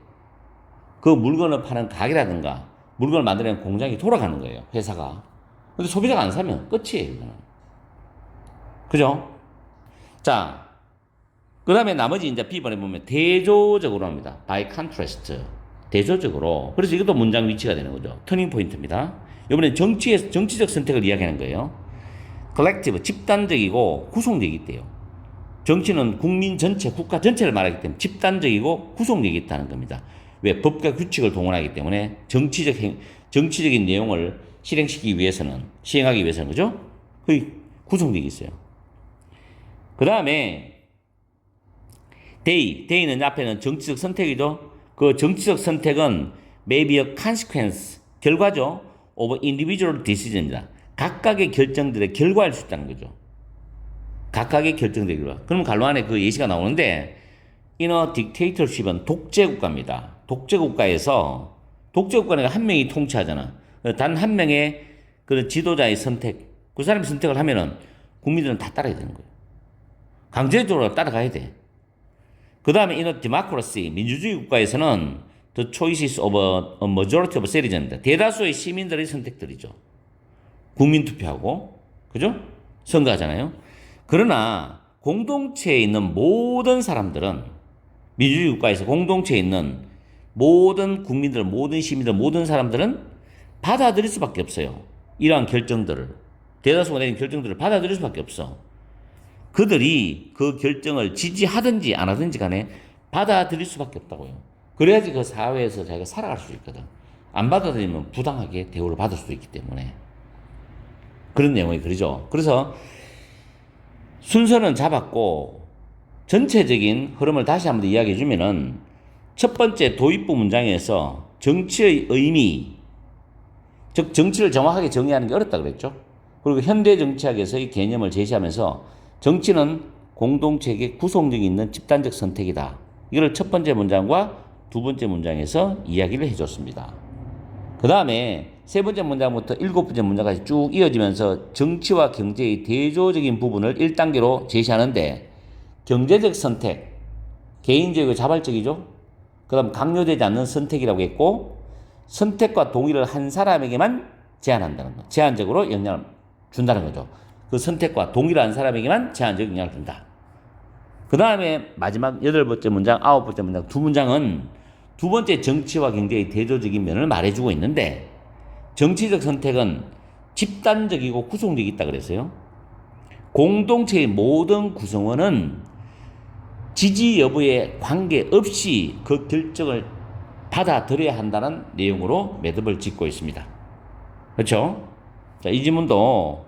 그 물건을 파는 가게라든가 물건을 만드는 공장이 돌아가는 거예요. 회사가. 근데 소비자가 안 사면 끝이에요. 그죠? 자, 그 다음에 나머지 이제 B번에 보면 대조적으로 합니다. by contrast. 대조적으로. 그래서 이것도 문장 위치가 되는 거죠. 터닝 포인트입니다. 이번엔 정치적 선택을 이야기하는 거예요. collective, 집단적이고 구속력이 있대요. 정치는 국민 전체, 국가 전체를 말하기 때문에 집단적이고 구속력이 있다는 겁니다. 왜? 법과 규칙을 동원하기 때문에 정치적인 내용을 시행하기 위해서는, 그죠? 그 구속력이 있어요. 그 다음에 데이는 앞에는 정치적 선택이죠. 그 정치적 선택은 may be a consequence, 결과죠. of individual decision입니다. 각각의 결정들의 결과일 수 있다는 거죠. 각각의 결정들의 결과. 그럼 갈로안에 그 예시가 나오는데 in a dictatorship은 독재국가입니다. 독재국가에서 독재국가는 한 명이 통치하잖아. 단 한 명의 그 지도자의 선택, 그 사람이 선택을 하면은 국민들은 다 따라야 되는 거예요. 강제적으로 따라가야 돼. 그 다음에 in a democracy, 민주주의 국가에서는 the choices of a majority of citizen입니다. 대다수의 시민들의 선택들이죠. 국민 투표하고, 그죠? 선거하잖아요. 그러나 공동체에 있는 모든 사람들은, 민주주의 국가에서 공동체에 있는 모든 국민들, 모든 시민들, 모든 사람들은 받아들일 수밖에 없어요. 이러한 결정들을, 대다수가 내린 결정들을 받아들일 수밖에 없어. 그들이 그 결정을 지지하든지 안 하든지 간에 받아들일 수밖에 없다고요. 그래야지 그 사회에서 자기가 살아갈 수 있거든. 안 받아들이면 부당하게 대우를 받을 수도 있기 때문에. 그런 내용이 그러죠. 그래서 순서는 잡았고 전체적인 흐름을 다시 한번 이야기해 주면은 첫 번째 도입부 문장에서 정치의 의미, 즉 정치를 정확하게 정의하는 게 어렵다 그랬죠. 그리고 현대 정치학에서의 개념을 제시하면서 정치는 공동체의 구속력이 있는 집단적 선택이다. 이걸 첫 번째 문장과 두 번째 문장에서 이야기를 해줬습니다. 그 다음에 세 번째 문장부터 일곱 번째 문장까지 쭉 이어지면서 정치와 경제의 대조적인 부분을 1단계로 제시하는데 경제적 선택, 개인적이고 자발적이죠. 그 다음 강요되지 않는 선택이라고 했고 선택과 동의를 한 사람에게만 제한한다는 거. 제한적으로 영향을 준다는 거죠. 그 선택과 동의를 한 사람에게만 제한적 영향을 준다. 그 다음에 마지막 여덟 번째 문장, 아홉 번째 문장 두 문장은 두 번째 정치와 경제의 대조적인 면을 말해주고 있는데 정치적 선택은 집단적이고 구속력이 있다 그랬어요. 공동체의 모든 구성원은 지지 여부에 관계없이 그 결정을 받아들여야 한다는 내용으로 매듭을 짓고 있습니다. 그렇죠? 자, 이 지문도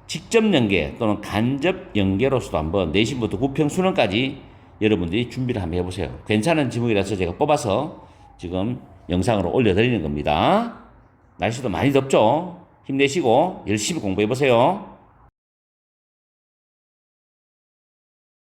직접 연계 또는 간접 연계로서도 한번 내신부터 구평 수능까지 여러분들이 준비를 한번 해보세요. 괜찮은 지문이라서 제가 뽑아서 지금 영상으로 올려드리는 겁니다. 날씨도 많이 덥죠? 힘내시고 열심히 공부해보세요.